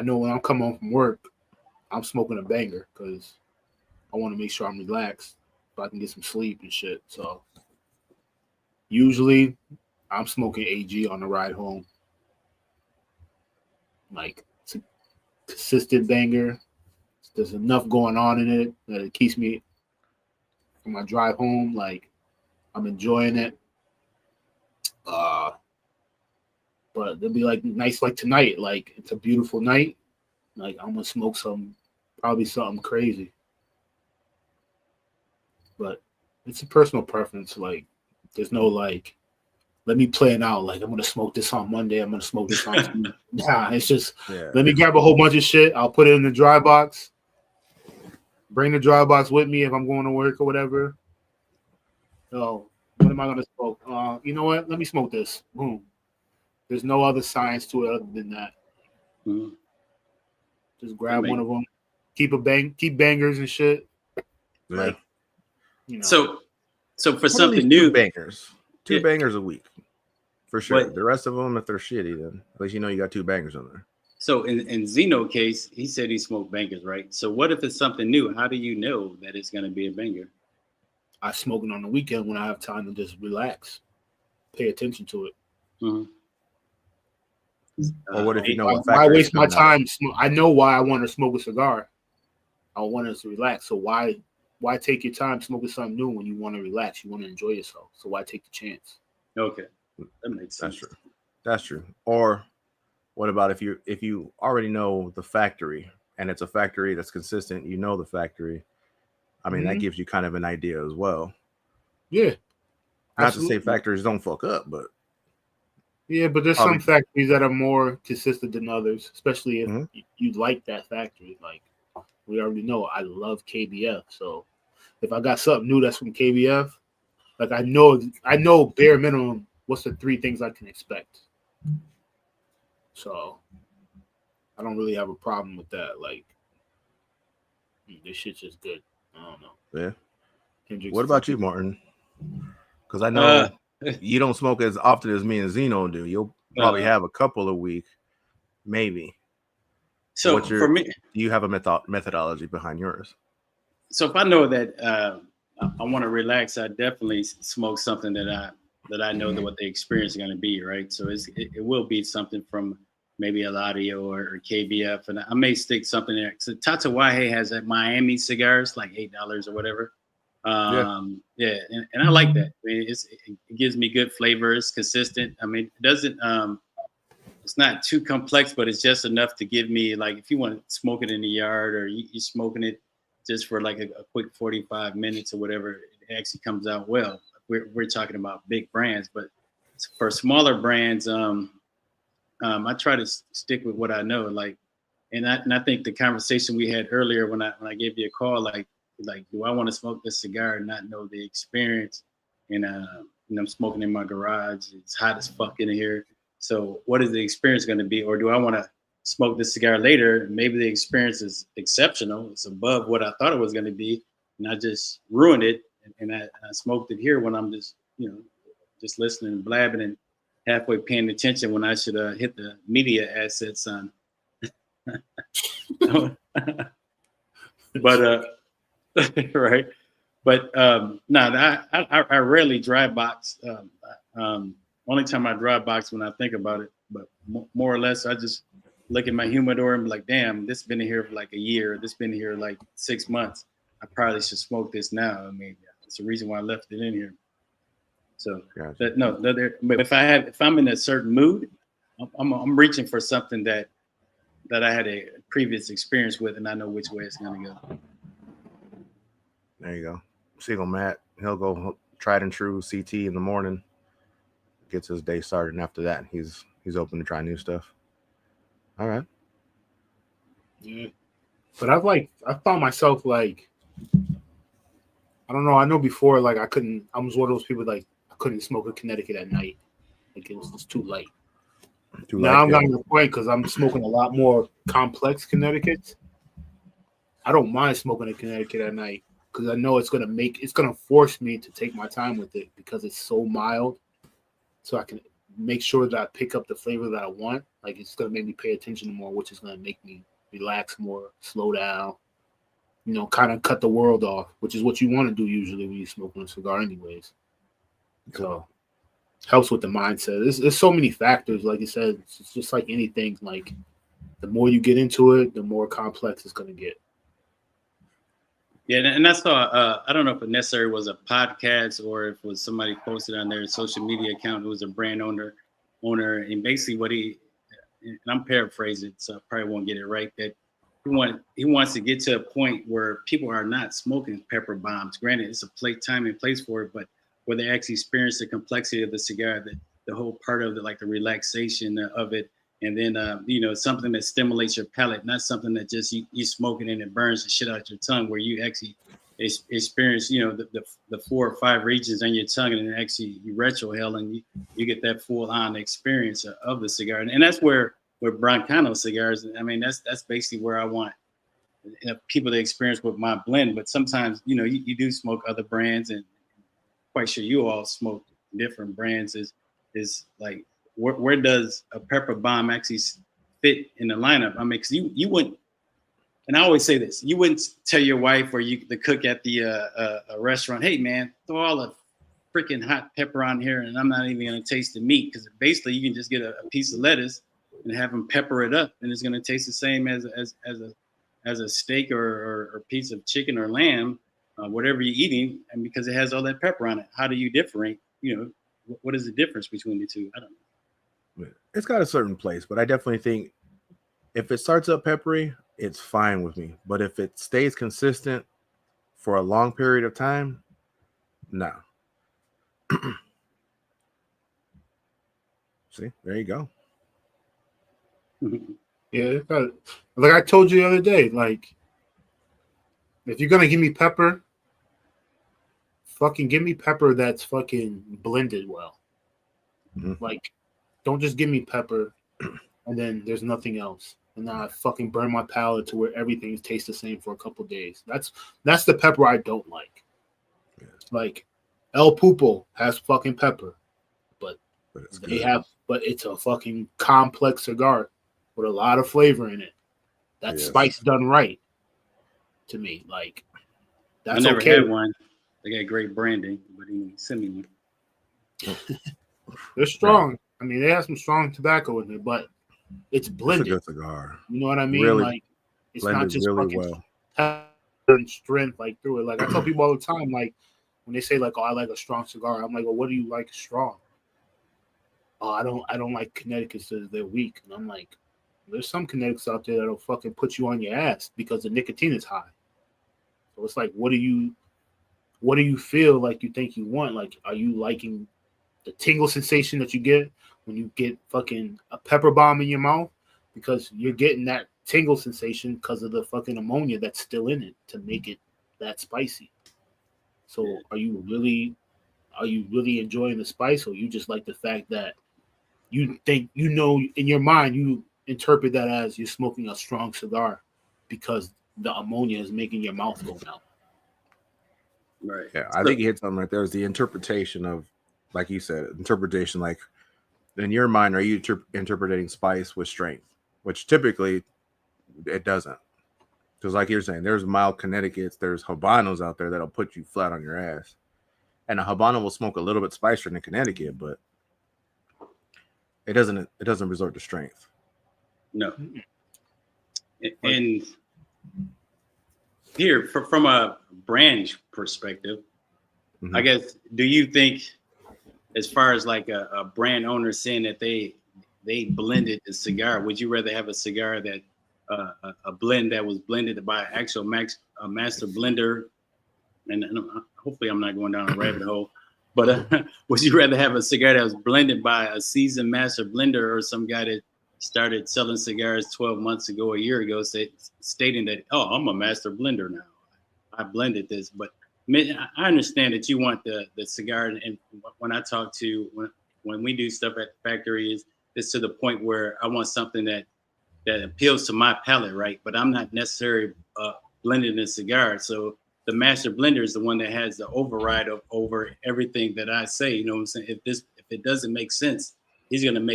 know when I'm coming home from work, I'm smoking a banger because I want to make sure I'm relaxed. so I can get some sleep and shit. So usually I'm smoking AG on the ride home. Like it's a consistent banger. There's enough going on in it that it keeps me on my drive home. Like I'm enjoying it. But it'll be like nice like tonight. Like it's a beautiful night. Like I'm gonna smoke probably something crazy. But it's a personal preference. Like there's no like, let me plan out. Like I'm gonna smoke this on Monday. I'm gonna smoke this on Tuesday. Nah, it's just let me grab a whole bunch of shit. I'll put it in the dry box. Bring the dry box with me if I'm going to work or whatever. So what am I gonna smoke? You know what? Let me smoke this. Boom. There's no other science to it other than that.
Mm-hmm.
Just grab one of them. Keep bangers and shit.
Yeah.
Like, you know.
So for something new,
two bangers a week, for sure.
What?
The rest of them, if they're shitty, then at least you know you got two bangers on there.
So in Zino case, he said he smoked bangers, right? So what if it's something new? How do you know that it's going to be a banger?
I smoke it on the weekend when I have time to just relax, pay attention to it.
Mm-hmm.
Or what if you know what
why waste my time? I know why I want to smoke a cigar. I want us to relax. So why take your time smoking something new when you want to relax? You want to enjoy yourself. So why take the chance?
Okay, that makes sense.
That's true. Or what about if you already know the factory and it's a factory that's consistent? You know the factory. I mean, that gives you kind of an idea as well.
Yeah.
Not to say factories don't fuck up, but
yeah, but there's some factories that are more consistent than others, especially if you like that factory. Like we already know, I love KBF. So if I got something new that's from KBF, like I know bare minimum what's the 3 things I can expect. So I don't really have a problem with that. Like this shit's just good. I don't know.
Yeah.
Hendrix,
what about you, Martin? Because I know you don't smoke as often as me and Zino do. You'll probably have a couple a week, maybe.
So for me,
do you have a methodology behind yours?
So if I know that I want to relax, I definitely smoke something that I know that what the experience is going to be, right? So it will be something from maybe Eladio or KBF, and I may stick something there. So Tatawahe has that Miami cigars, like $8 or whatever. And I like that. I mean, it gives me good flavor. It's consistent. I mean, it doesn't. It's not too complex, but it's just enough to give me, like, if you want to smoke it in the yard or you're smoking it just for like a quick 45 minutes or whatever, it actually comes out well. We're talking about big brands, but for smaller brands, I try to stick with what I know. Like, and I think the conversation we had earlier when I gave you a call, like, do I want to smoke this cigar and not know the experience? And I'm smoking in my garage. It's hot as fuck in here. So what is the experience going to be? Or do I want to smoke this cigar later? Maybe the experience is exceptional. It's above what I thought it was going to be. And I just ruined it. And I smoked it here when I'm just, just listening and blabbing and halfway paying attention when I should hit the media assets on. But, right. But I rarely dry box. Only time I dry box when I think about it, but more or less, I just look at my humidor and be like, damn, this been in here for like a year. This been here like 6 months. I probably should smoke this now. I mean, it's the reason why I left it in here. So, gotcha. But if I'm in a certain mood, I'm reaching for something that I had a previous experience with, and I know which way it's gonna go.
There you go. Single Matt, he'll go tried and true CT in the morning. Gets his day started, and after that, he's open to try new stuff. All right.
Yeah, but I found myself like, I don't know. I know before, like I was one of those people like I couldn't smoke in Connecticut at night. Like it was just too light. Now I'm getting to the point because I'm smoking a lot more complex Connecticut's. I don't mind smoking in Connecticut at night because I know it's gonna force me to take my time with it because it's so mild. So I can make sure that I pick up the flavor that I want. Like it's gonna make me pay attention more, which is gonna make me relax more, slow down, kind of cut the world off, which is what you want to do usually when you're smoking a cigar anyways. So helps with the mindset. There's so many factors. Like you said, it's just like anything. Like the more you get into it, the more complex it's going to get.
Yeah, and I saw, I don't know if it necessarily was a podcast or if it was somebody posted on their social media account who was a brand owner, and basically what and I'm paraphrasing, so I probably won't get it right, that he wants to get to a point where people are not smoking pepper bombs. Granted, it's a time and place for it, but where they actually experience the complexity of the cigar, the whole part of the relaxation of it, and then something that stimulates your palate, not something that just you smoke it and it burns the shit out your tongue, where you actually experience the 4 or 5 regions on your tongue, and then actually you retrohale and you get that full on experience of the cigar, and that's where Broncano cigars. I mean, that's basically where I want people to experience with my blend. But sometimes you do smoke other brands, and quite sure you all smoke different brands. Is like where does a pepper bomb actually fit in the lineup? I mean, because you wouldn't, and I always say this, you wouldn't tell your wife or the cook at the a restaurant, hey man, throw all the freaking hot pepper on here, and I'm not even gonna taste the meat, because basically you can just get a piece of lettuce and have them pepper it up, and it's gonna taste the same as a steak or piece of chicken or lamb, whatever you're eating, and because it has all that pepper on it. How do you differentiate? What is the difference between the two? I don't know.
It's got a certain place, but I definitely think if it starts up peppery, it's fine with me. But if it stays consistent for a long period of time, no. See, there you go.
Yeah, like I told you the other day, like if you're gonna give me pepper, fucking give me pepper that's fucking blended well. Mm-hmm. Like, don't just give me pepper and then there's nothing else, and then I fucking burn my palate to where everything tastes the same for a couple of days. That's the pepper I don't like. Yeah. Like El Pupo has fucking pepper, but it's a fucking complex cigar with a lot of flavor in it. That's spice done right to me. Like, that's
I never had one. They got great branding, but he sent me one.
They're strong. Yeah. I mean, they have some strong tobacco in it, but it's blended.
It's a good cigar.
You know what I mean?
Really
like, it's not just
really
fucking strength like through it. Like, I tell people all the time, like, when they say like, "Oh, I like a strong cigar," I'm like, "Well, what do you like strong?" "Oh, I don't like Connecticut's because they're weak." And I'm like, there's some Connecticut's out there that'll fucking put you on your ass because the nicotine is high. So it's like, what do you feel like you think you want? Like, are you liking the tingle sensation that you get when you get fucking a pepper bomb in your mouth? Because you're getting that tingle sensation because of the fucking ammonia that's still in it to make it that spicy. So are you really enjoying the spice, or you just like the fact that you think, in your mind, you interpret that as you're smoking a strong cigar because the ammonia is making your mouth go down?
Right.
Yeah, I think you hit something right there. Is the interpretation of, like you said, interpretation. Like, in your mind, are you interpreting spice with strength? Which typically it doesn't. Because like you're saying, there's mild Connecticut's, there's Habanos out there that'll put you flat on your ass. And a Habano will smoke a little bit spicier than Connecticut, but it doesn't resort to strength.
No. And here, from a brand perspective, mm-hmm. I guess, do you think, as far as like a brand owner saying that they blended the cigar, would you rather have a cigar that a blend that was blended by an actual master blender? And hopefully I'm not going down a rabbit hole, but would you rather have a cigar that was blended by a seasoned master blender, or some guy that started selling cigars 12 months ago, a year ago, stating that, "Oh, I'm a master blender now. I blended this." But I understand that you want the cigar, and when I talk to, when we do stuff at the factory, it's to the point where I want something that appeals to my palate, right? But I'm not necessarily blending a cigar. So the master blender is the one that has the override over everything that I say. You know what I'm saying? If it doesn't make sense, he's gonna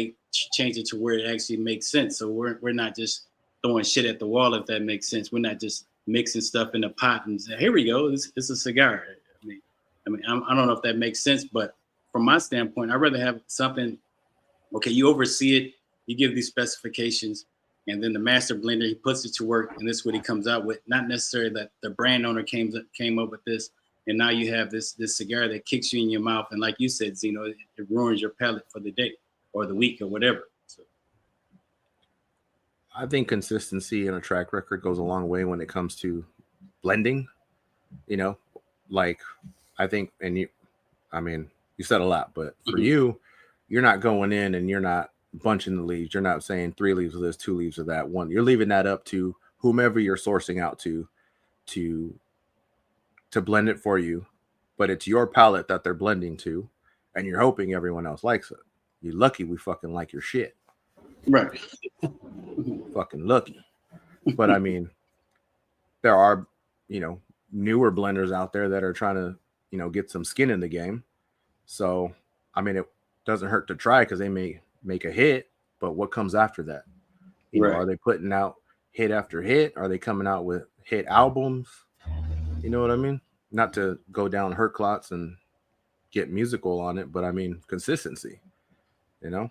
change it to where it actually makes sense. So we're not just throwing shit at the wall, if that makes sense. We're not just mixing stuff in a pot and say, here we go, it's a cigar. I don't know if that makes sense, but from my standpoint, I'd rather have something, okay, you oversee it, you give these specifications, and then the master blender, he puts it to work, and this is what he comes out with. Not necessarily that the brand owner came up with this, and now you have this cigar that kicks you in your mouth, and like you said, Zino, it ruins your palate for the day or the week or whatever. So
I think consistency and a track record goes a long way when it comes to blending. You know, like I think, and you said a lot, but for you, you're not going in and you're not bunching the leaves. You're not saying 3 leaves of this, 2 leaves of that, 1. You're leaving that up to whomever you're sourcing out to blend it for you. But it's your palate that they're blending to, and you're hoping everyone else likes it. You're lucky we fucking like your shit.
Right.
Fucking lucky. But I mean, there are, newer blenders out there that are trying to, get some skin in the game. So, I mean, it doesn't hurt to try because they may make a hit, but what comes after that? You know, are they putting out hit after hit? Are they coming out with hit albums? You know what I mean? Not to go down hurt clots and get musical on it, but I mean, consistency, I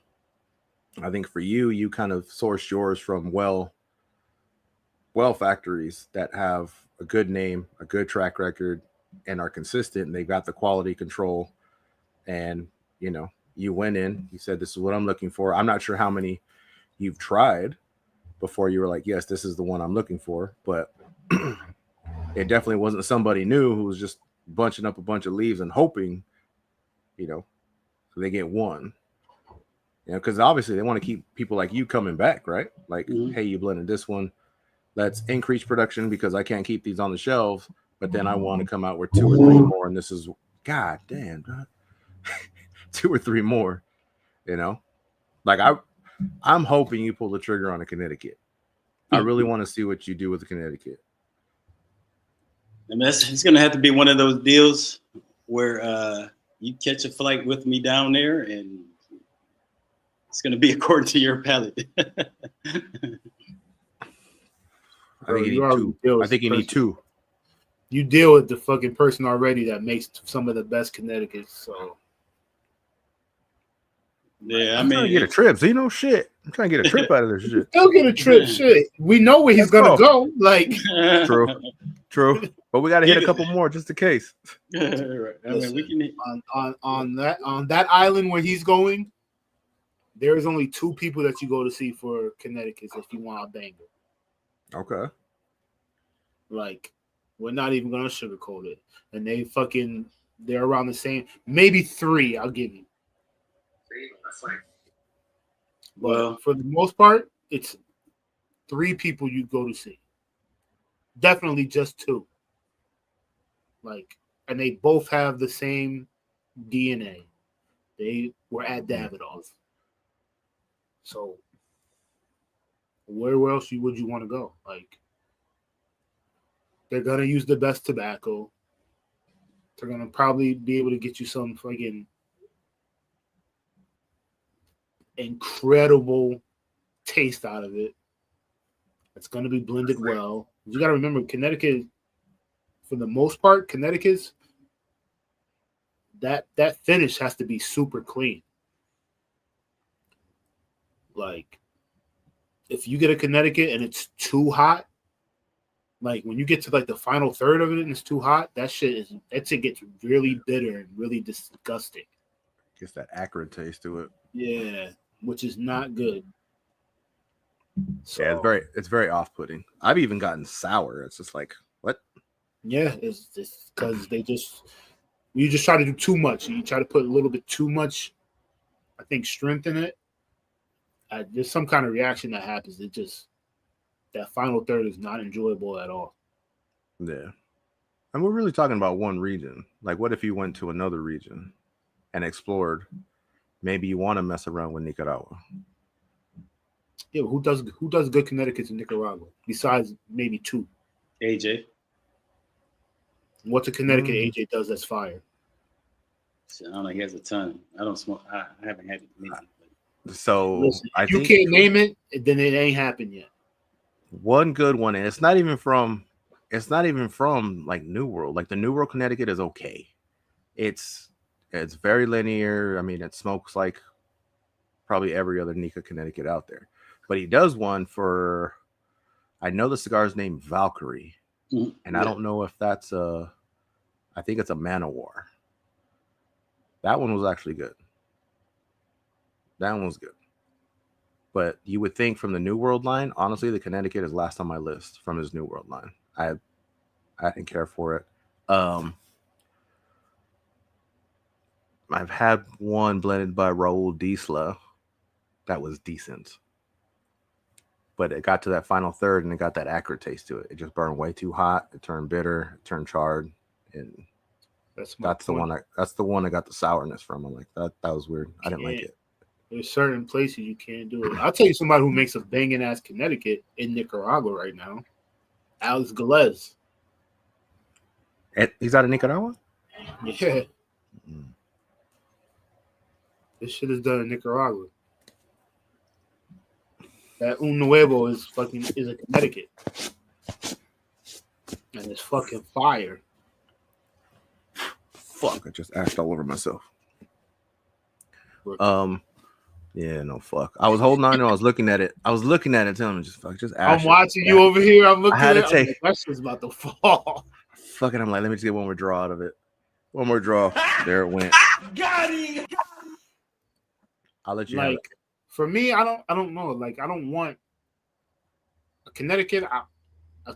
think for you kind of sourced yours from well factories that have a good name, a good track record, and are consistent, and they've got the quality control. And, you went in, you said, this is what I'm looking for. I'm not sure how many you've tried before you were like, yes, this is the one I'm looking for. But it definitely wasn't somebody new who was just bunching up a bunch of leaves and hoping, so they get one. Because obviously they want to keep people like you coming back, right? Like, hey, you blended this one. Let's increase production because I can't keep these on the shelves. But then I want to come out with 2 or 3 more. And this is, God damn, 2 or 3 more, Like, I'm hoping you pull the trigger on a Connecticut. I really want to see what you do with the Connecticut.
I mean, it's going to have to be one of those deals where you catch a flight with me down there and it's going to be according to your palate.
I think you need 2.
You deal with the fucking person already that makes some of the best Connecticut's. So
yeah,
I'm trying to get a trip. Zino, shit. I'm trying to get a trip out of this shit.
Still get a trip, shit. We know where he's gonna go. Like,
true. But we got to hit a couple more just in case.
Right. I mean, we can
on that island where he's going. There is only 2 people that you go to see for Connecticut if you want a banger.
Okay.
Like, we're not even gonna sugarcoat it, and they're around the same. Maybe 3, I'll give you.
That's like.
Well, for the most part, it's 3 people you go to see. Definitely just 2. Like, and they both have the same DNA. They were at Davidoff. So, where else would you want to go? Like, they're gonna use the best tobacco. They're gonna probably be able to get you some fucking incredible taste out of it. It's gonna be blended well. You gotta remember, Connecticut, for the most part, Connecticut's that finish has to be super clean. Like, if you get a Connecticut and it's too hot, like when you get to like the final third of it and it's too hot, that shit gets really bitter and really disgusting.
Gets that acrid taste to it.
Yeah, which is not good. So,
yeah, it's very off-putting. I've even gotten sour. It's just like, what?
Yeah, it's because you just try to do too much. You try to put a little bit too much, I think, strength in it. There's some kind of reaction that happens. That final third is not enjoyable at all.
Yeah. And we're really talking about one region. Like, what if you went to another region and explored? Maybe you want to mess around with Nicaragua.
Yeah, but who does good Connecticut's in Nicaragua besides maybe 2?
AJ.
What's a Connecticut AJ does that's fire?
I don't know. He has a ton. I don't smoke. I haven't had it.
So
listen,
I think
you can't name it, then it ain't happened yet.
One good one, and it's not even from it's not even from like New World. Like the New World Connecticut is okay. It's very linear. I mean, it smokes like probably every other Nika Connecticut out there. But he does one for, I know the cigar's named Valkyrie, and I don't know if that's I think it's a Manowar. That one was actually good. That one was good. But you would think from the New World line, honestly, the Connecticut is last on my list from his New World line. I didn't care for it. I've had one blended by Raul Diesla that was decent. But it got to that final third and it got that acrid taste to it. It just burned way too hot. It turned bitter, it turned charred. And that's the one that got the sourness from. I'm like, that was weird. I didn't like it.
There's certain places you can't do it. I'll tell you somebody who makes a banging ass Connecticut in Nicaragua right now. Alex Galez.
He's out of Nicaragua?
Yeah. This shit is done in Nicaragua. That Un Nuevo is a Connecticut. And it's fucking fire.
Fuck, I just ashed all over myself. Yeah, no fuck. I was holding on and I was looking at it. Telling me just ash.
I'm watching you over here. I'm looking at
it.
That shit's about to fall.
Fucking, I'm like, let me just get one more draw out of it. One more draw. There it went.
Got him.
I'll let you
like
have it.
For me, I don't know. Like, I don't want a Connecticut.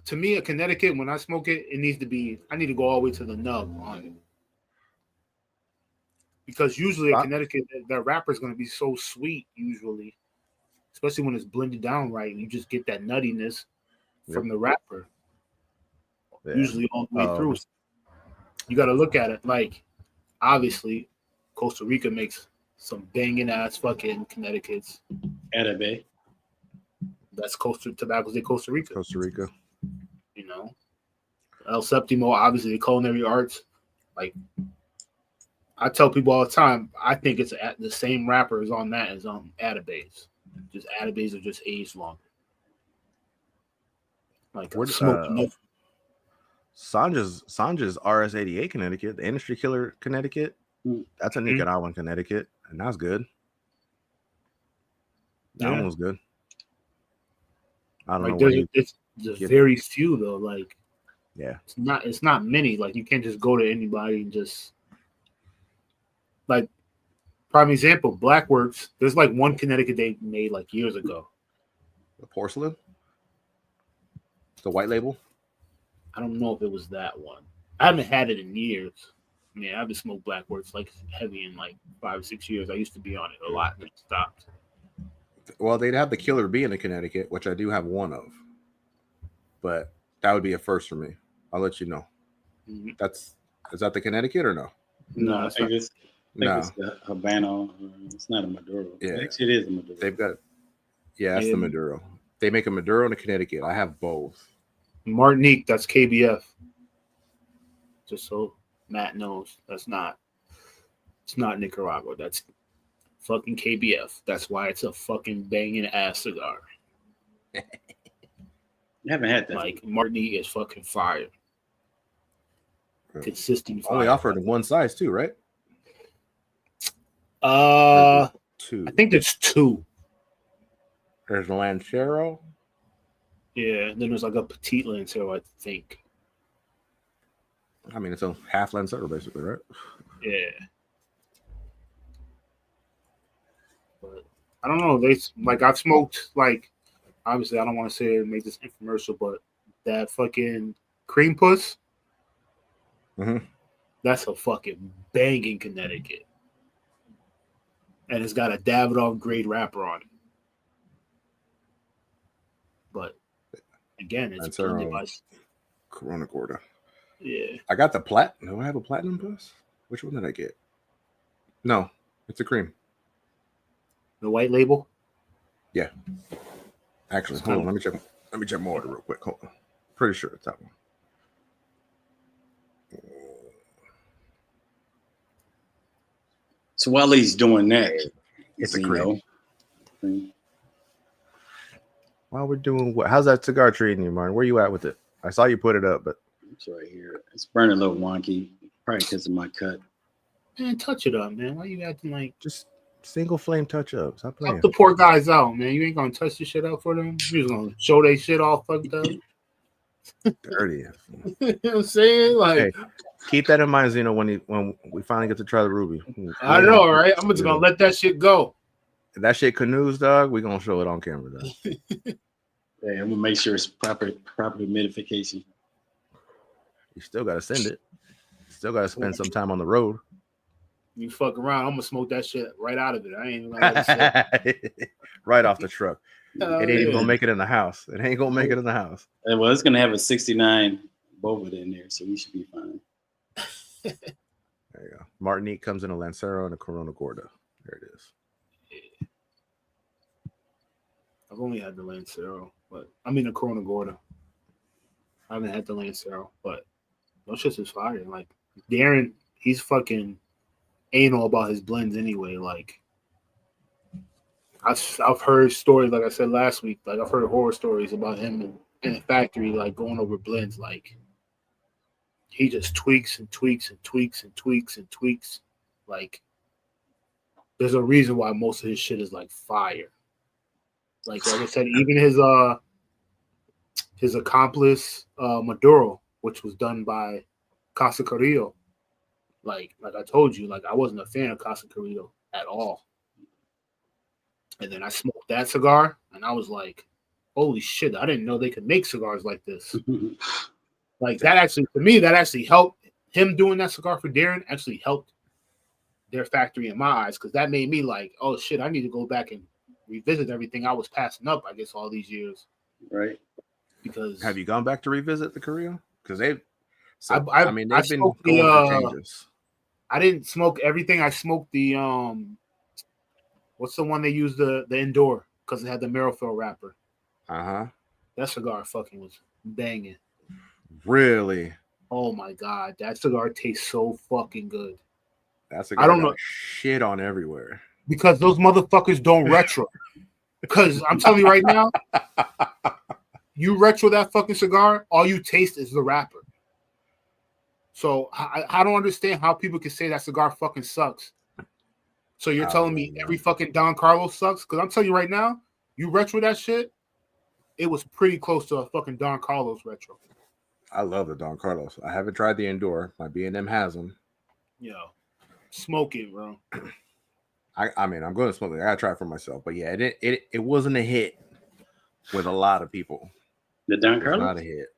To me, a Connecticut, when I smoke it, I need to go all the way to the nub on it. Because usually a Connecticut, that wrapper is going to be so sweet, usually, especially when it's blended down right, and you just get that nuttiness from the wrapper. Yeah. Usually all the way through. You got to look at it. Like, obviously, Costa Rica makes some banging ass fucking Connecticut's.
Arabe.
That's Tobacco de Costa Rica.
Costa Rica.
You know, El Septimo, obviously, the culinary arts. Like, I tell people all the time, I think it's the same wrapper is on that as on Atabes. Just Atabes are just aged longer. Like,
Sanja's RS88 Connecticut, the Industry Killer Connecticut. That's a Nicaraguan Connecticut, and that's good. That one was good. I don't know.
It's very few though. Like,
yeah,
it's not many. Like, you can't just go to anybody and just like. Prime example, Blackworks. There's like one Connecticut they made like years ago.
The porcelain, the white label.
I don't know if it was that one. I haven't had it in years. I mean, I haven't smoked Blackworks like heavy in like 5 or 6 years. I used to be on it a lot, and it stopped.
Well, they'd have the Killer Bee in the Connecticut, which I do have one of. But that would be a first for me. I'll let you know.
Mm-hmm.
Is that the Connecticut or no?
No, I think it's the Habano. It's not a Maduro.
Yeah.
Actually, it is a Maduro.
They've got it. Yeah, that's the Maduro. They make a Maduro and a Connecticut. I have both.
Martinique, that's KBF. Just so Matt knows, it's not Nicaragua. That's fucking KBF. That's why it's a fucking banging ass cigar.
I haven't had that.
Like, Martinique is fucking fire. Consistent fire.
Only offered in one size too, right?
Two. I think there's two.
There's the Lancero.
Yeah, then there's like a petite Lancero, I think.
I mean, it's a half Lancero, basically, right?
Yeah. But I don't know. I've smoked, like, obviously, I don't want to say make this infomercial, but that fucking cream puss, that's a fucking banging Connecticut. And it's got a Davidoff grade wrapper on it. But again, it's blended by
Corona Gorda.
Yeah.
I got the platinum. Do I have a platinum puss? Which one did I get? No, it's a cream.
The white label?
Yeah. Actually, hold on. Let me check my order real quick. Hold on. Pretty sure it's that one.
So while he's doing that,
it's a cream. While we're doing what? How's that cigar treating you, Martin? Where you at with it? I saw you put it up, but
it's right here. It's burning a little wonky, probably because of my cut.
Man, touch it up, man. Why you acting like
just single flame touch ups? Stop playing.
help the poor guys out, man. You ain't gonna touch this shit up for them. You just gonna show they shit all fucked up.
Dirty.
You know what I'm saying? Like,
hey, keep that in mind, Zino, when we finally get to try the ruby.
I know, right? I'm just gonna let that shit go.
If that shit canoes, dog, we're gonna show it on camera, dog.
Yeah, I'm gonna make sure it's proper humidification.
You still gotta send it. Still gotta spend some time on the road.
You fuck around, I'm gonna smoke that shit right out of it. I ain't even gonna let it sit.
Right off the truck. It ain't even gonna make it in the house. It ain't gonna make it in the house.
Well, it's gonna have a 69 Bova in there, so we should be fine.
There you go. Martinique comes in a Lancero and a Corona Gorda. There it is.
I've only had the Lancero, but I mean the Corona Gorda. I haven't had the Lancero, but those shits is fire. Like Darren, he's fucking anal about his blends anyway. Like I've heard stories, like I said last week, like I've heard horror stories about him in the factory, like going over blends. Like he just tweaks and tweaks and tweaks and tweaks and tweaks. Like there's a reason why most of his shit is like fire. Like I said, even his accomplice Maduro, which was done by Casa Carrillo. Like I told you, like I wasn't a fan of Casa Carrillo at all. And then I smoked that cigar, and I was like, "Holy shit! I didn't know they could make cigars like this." Like that actually, to me, that actually helped. Him doing that cigar for Darren actually helped their factory in my eyes, because that made me like, "Oh shit! I need to go back and revisit everything I was passing up, I guess, all these years."
Right.
Because
have you gone back to revisit the Carrillo? Because they've been going
through
changes.
I didn't smoke everything. I smoked the what's the one they used the indoor, because it had the Merrifield wrapper. That cigar fucking was banging.
Really?
Oh my god, that cigar tastes so fucking good.
That cigar, I don't know, shit on everywhere
because those motherfuckers don't retro. Because I'm telling you right now, you retro that fucking cigar, all you taste is the wrapper. So I don't understand how people can say that cigar fucking sucks. So you're telling me every fucking Don Carlos sucks? Because I'm telling you right now, you retro that shit, it was pretty close to a fucking Don Carlos retro.
I love the Don Carlos. I haven't tried the indoor. My B&M has them.
Yo, smoke it, bro.
I mean, I'm going to smoke it. I gotta try it for myself. But yeah, it wasn't a hit with a lot of people.
The Don Carlos?
Not a hit.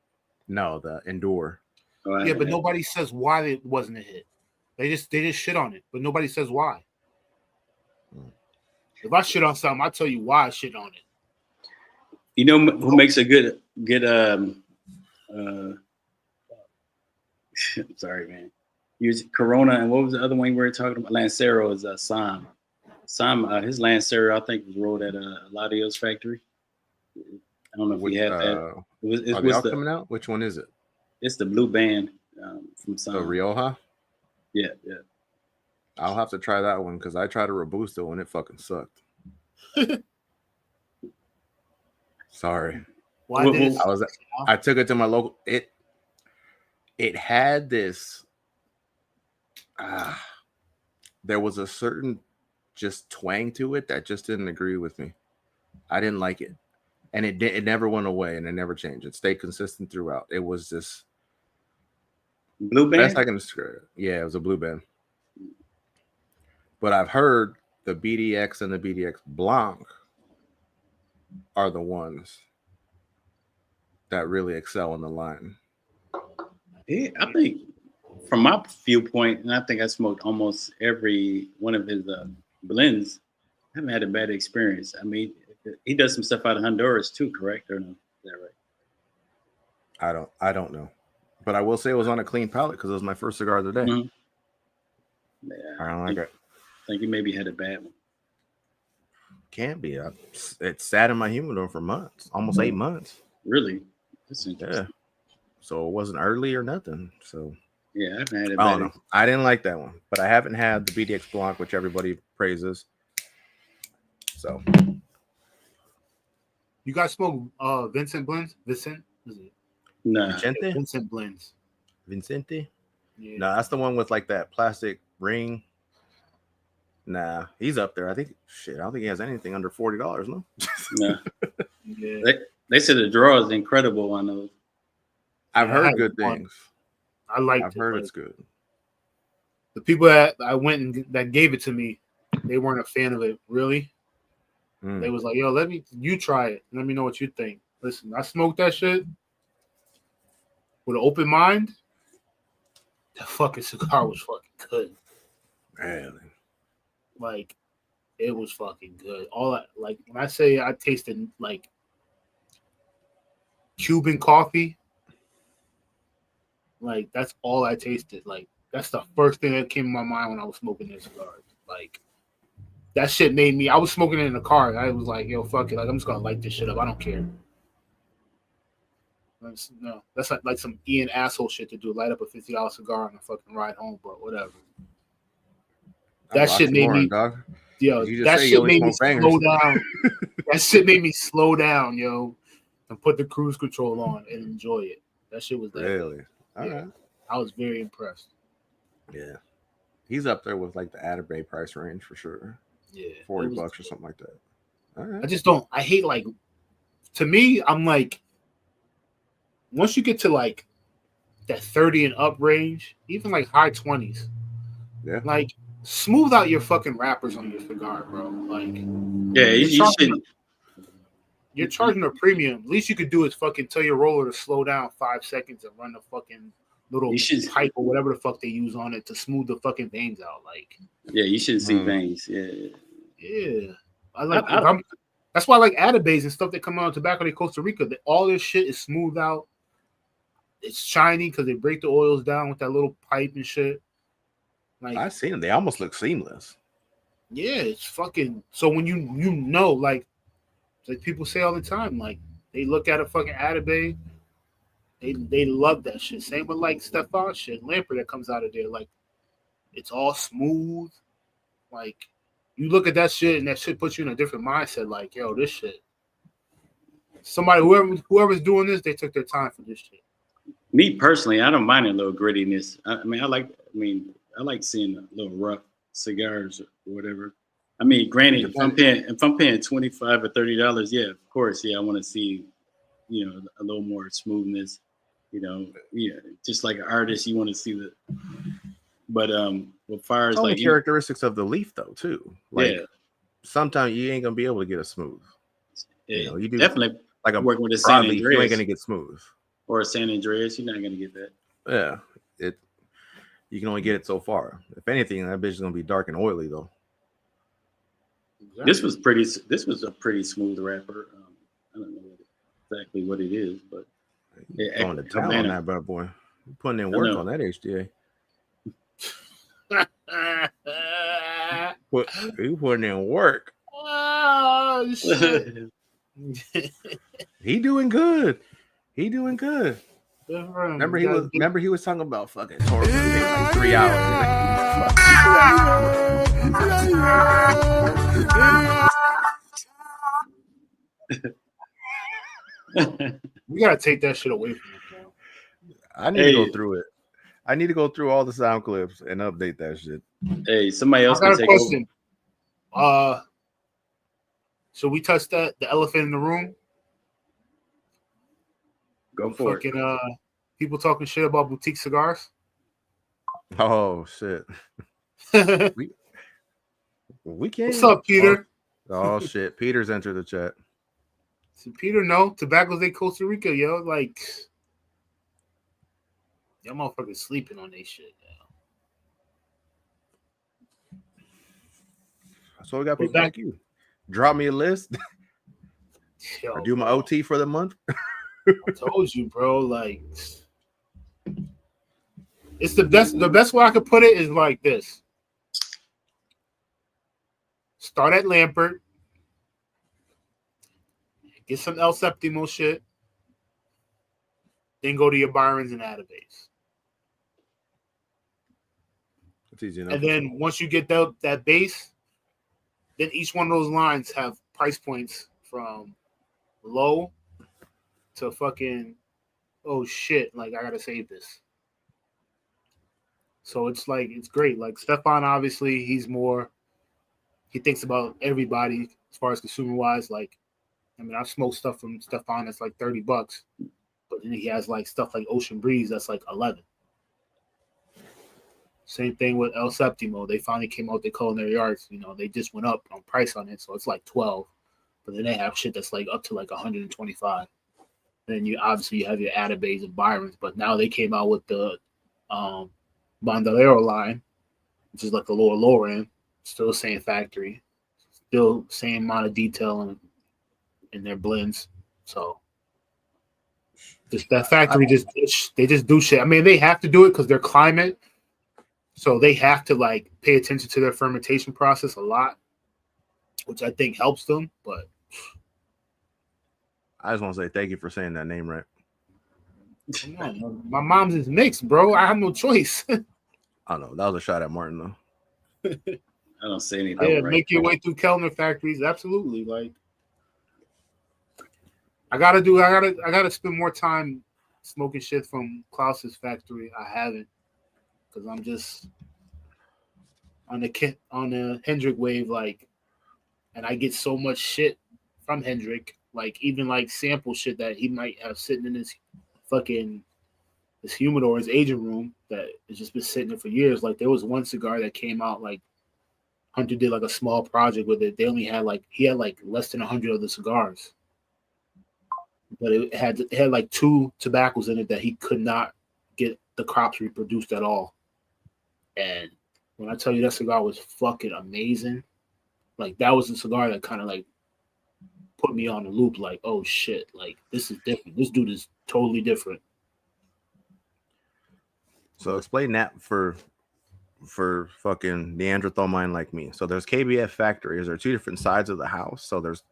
No, the indoor.
Oh, yeah, but nobody says why it wasn't a hit. They just shit on it, but nobody says why. If I shit on something, I tell you why I shit on it.
You know who makes a good sorry, man. Use Corona, and what was the other one we were talking about? Lancero is Sam. Sam, his Lancero, I think, was rolled at Ladio's factory. I don't know if we have that.
Are they all coming out? Which one is it?
It's the blue band from Sam.
The Rioja?
Yeah.
I'll have to try that one because I tried a Robusto and it fucking sucked. Sorry.
Why
I took it to my local. It had this. There was a certain just twang to it that just didn't agree with me. I didn't like it, and it never went away, and it never changed. It stayed consistent throughout. It was this
blue band.
Best I can describe it. Yeah, it was a blue band. But I've heard the BDX and the BDX Blanc are the ones that really excel in the line.
Yeah, I think from my viewpoint, and I think I smoked almost every one of his blends, I haven't had a bad experience. I mean, he does some stuff out of Honduras too, correct? Or no? Is that right?
I don't know. But I will say it was on a clean palate because it was my first cigar of the day.
Mm-hmm. Yeah,
I don't like it.
I think you maybe had a bad one.
Can't be. It sat in my humidor for months, almost 8 months.
Really? That's interesting.
Yeah. So it wasn't early or nothing. So
yeah, I haven't had it.
I don't know. I didn't like that one, but I haven't had the BDX Blanc, which everybody praises. So
you guys smoke Vincent blends? Vincent? Is it?
Nah.
Vicente?
Vincent blends.
Vincente?
Yeah.
No, that's the one with like that plastic ring. Nah, he's up there. I think I don't think he has anything under $40, no?
Nah.
Yeah.
They said the draw is incredible on those.
I've
Yeah, I
heard
had
good
one.
things.
I liked
I've
it.
heard
Like,
it's good.
the people that I went and that gave it to me, they weren't a fan of it. Really, they was like, "Yo, you try it. Let me know what you think." Listen, I smoked that shit with an open mind. The fucking cigar was fucking good.
Really?
Like, it was fucking good. Like when I say I tasted like Cuban coffee, like that's all I tasted. Like that's the first thing that came to my mind when I was smoking this cigar. Like that shit made me. I was smoking it in the car. I was like, "Yo, fuck it. Like I'm just gonna light this shit up. I don't care." No, that's like some Ian asshole shit to do. Light up a $50 cigar on a fucking ride home, but whatever. That shit made me.
Dog.
Yo,
You just
that
say you
shit
only
made me
smoke bangers.
slow down. That shit made me slow down, yo, and put the cruise control on and enjoy it. That shit was that
Really?
good.
All
Yeah.
right.
I was very impressed.
Yeah. He's up there with like the Atabay price range for sure.
Yeah,
$40 or something like that. All right.
I just don't. I hate like. To me, I'm like. Once you get to like that 30 and up range, even like high 20s,
Yeah.
like smooth out your fucking wrappers on your cigar, bro. Like,
Yeah, you should.
You're charging a premium. At least you could do is fucking tell your roller to slow down 5 seconds and run the fucking little pipe or whatever the fuck they use on it to smooth the fucking veins out. Like,
yeah, you shouldn't see veins.
Yeah. I like. That's why I like Atabays and stuff that come out of Tobacco de Costa Rica. All this shit is smooth out. It's shiny because they break the oils down with that little pipe and shit. Like
I've seen them. They almost look seamless.
Yeah, it's fucking. So when you know, like people say all the time, like they look at a fucking Atabay, they love that shit. Same with like Stefan shit, Lamper that comes out of there, like it's all smooth. Like you look at that shit and that shit puts you in a different mindset. Like, yo, this shit. Somebody, whoever's doing this, they took their time for this shit.
Me personally, I don't mind a little grittiness. I like seeing a little rough cigars or whatever. I mean, granted, if I'm paying $25 or $30, yeah, of course, yeah, I want to see, a little more smoothness. Just like an artist, you want to see the. But as far as
all
like
the characteristics of the leaf, though, too. Like,
yeah,
sometimes you ain't gonna be able to get a smooth.
Yeah,
you do
definitely
like a
working with a San
leaf,
Andreas.
you ain't gonna get smooth.
Or a San Andreas, you're not gonna get that.
Yeah, you can only get it so far. If anything, that bitch is gonna be dark and oily though.
Exactly. This was a pretty smooth wrapper. I don't know exactly what it is, but
going to town on that bad boy. You're putting in work on that HDA. You putting in work.
Oh shit.
He doing good. Remember he was talking about fucking Torah for like 3 hours.
We gotta take that shit away from him.
I need to go through it. I need to go through all the sound clips and update that shit.
Hey, somebody else
can
take
question. Over. So we touched the elephant in the room.
Go for
it. People talking shit about boutique cigars.
Oh shit. we can't.
What's up, Peter?
Oh shit. Peter's entered the chat.
So Peter, no, Tobacco de Costa Rica, yo. Like y'all motherfuckers sleeping on this shit, yo.
So we got people like you. Drop me a list.
Yo,
or do my OT for the month.
I told you, bro. Like, it's the best. The best way I could put it is like this: start at Lampert, get some El Septimo shit, then go to your Byrons and Atabays.
It's easy enough.
And then once you get that base, then each one of those lines have price points from low to fucking oh shit, like I gotta save this. So it's like it's great. Like Stefan, obviously, he thinks about everybody as far as consumer wise. Like, I mean, I've smoked stuff from Stefan that's like $30, but then he has like stuff like Ocean Breeze that's like 11. Same thing with El Septimo. They finally came out with their culinary arts. You know, they just went up on price on it, so it's like 12. But then they have shit that's like up to like 125. Then you obviously have your Atabays and Byrons, but now they came out with the Bandolero line, which is like the lower end. Still same factory, still same amount of detail in their blends. So just that factory they just do shit. I mean, they have to do it because they're climate. So they have to like pay attention to their fermentation process a lot, which I think helps them. But
I just want to say thank you for saying that name right.
Come on, my mom's is mixed, bro. I have no choice.
I don't know. That was a shot at Martin though.
I don't say anything.
Yeah,
right.
make your way through Kellner factories. Absolutely. Like I gotta spend more time smoking shit from Klaus's factory. I haven't, because I'm just on the Hendrick wave, like, and I get so much shit from Hendrick, like even like sample shit that he might have sitting in his humidor, his agent room, that has just been sitting there for years. Like there was one cigar that came out, like Hunter did like a small project with it. They only had he had less than 100 of the cigars, but it had like 2 tobaccos in it that he could not get the crops reproduced at all. And when I tell you that cigar was fucking amazing, like that was a cigar that kind of like put me on the loop. Like, oh shit, like this is different. This dude is totally different.
So explain that for fucking Neanderthal mind like me. So there's KBF factories. There are 2 different sides of the house. So there's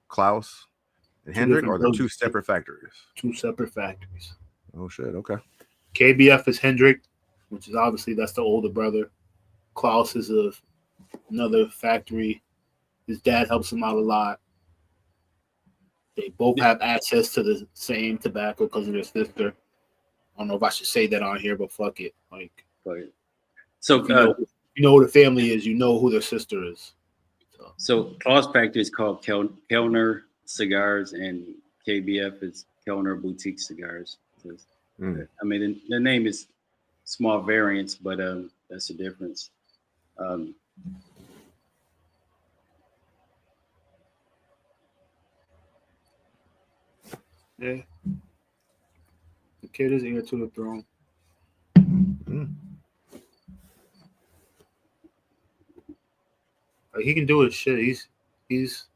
Klaus and Hendrick, or they're 2 separate factories.
2 separate factories.
Oh shit. Okay.
KBF is Hendrick, which is obviously that's the older brother. Klaus is another factory. His dad helps him out a lot. They both have access to the same tobacco because of their sister. I don't know if I should say that on here, but fuck it. Like,
so
you know who the family is, you know who their sister is.
So Klaus Factory is called Kellner Cigars, and KBF is Kellner Boutique Cigars. I mean, the name is small variants, but that's the difference.
Yeah. The kid is heir to the throne. Like, he can do his shit. He's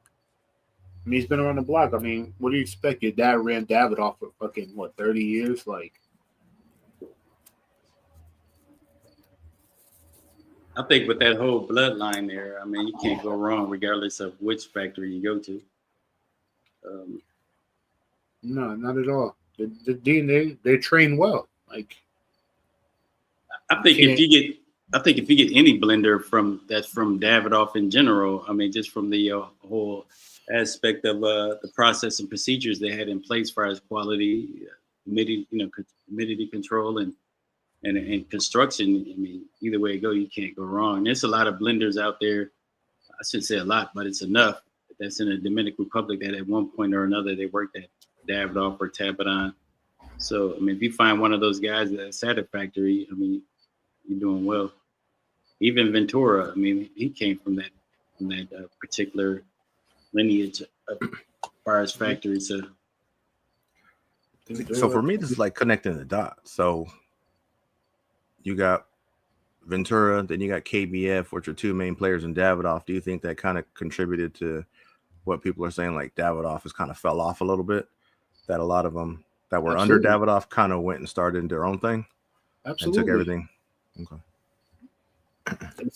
been around the block. I mean, what do you expect? Your dad ran Davidoff for fucking 30 years? Like,
I think with that whole bloodline there, I mean, you can't go wrong regardless of which factory you go to.
No, not at all. The DNA, they train well. Like,
I think if you get any blender that's from Davidoff in general, I mean, just from the whole aspect of the process and procedures they had in place as far as quality, humidity control, and construction. I mean, either way you go, you can't go wrong. There's a lot of blenders out there. I shouldn't say a lot, but it's enough that's in the Dominican Republic that at one point or another they worked at Davidoff or Tabadan. So, I mean, if you find one of those guys that's at a factory, I mean, you're doing well. Even Ventura, I mean, he came from that particular lineage as far as factories.
So for me, this is like connecting the dots. So you got Ventura, then you got KBF, which are 2 main players in Davidoff. Do you think that kind of contributed to what people are saying, like Davidoff has kind of fell off a little bit? That a lot of them that were under Davidoff kind of went and started their own thing.
Absolutely.
And took everything. Okay.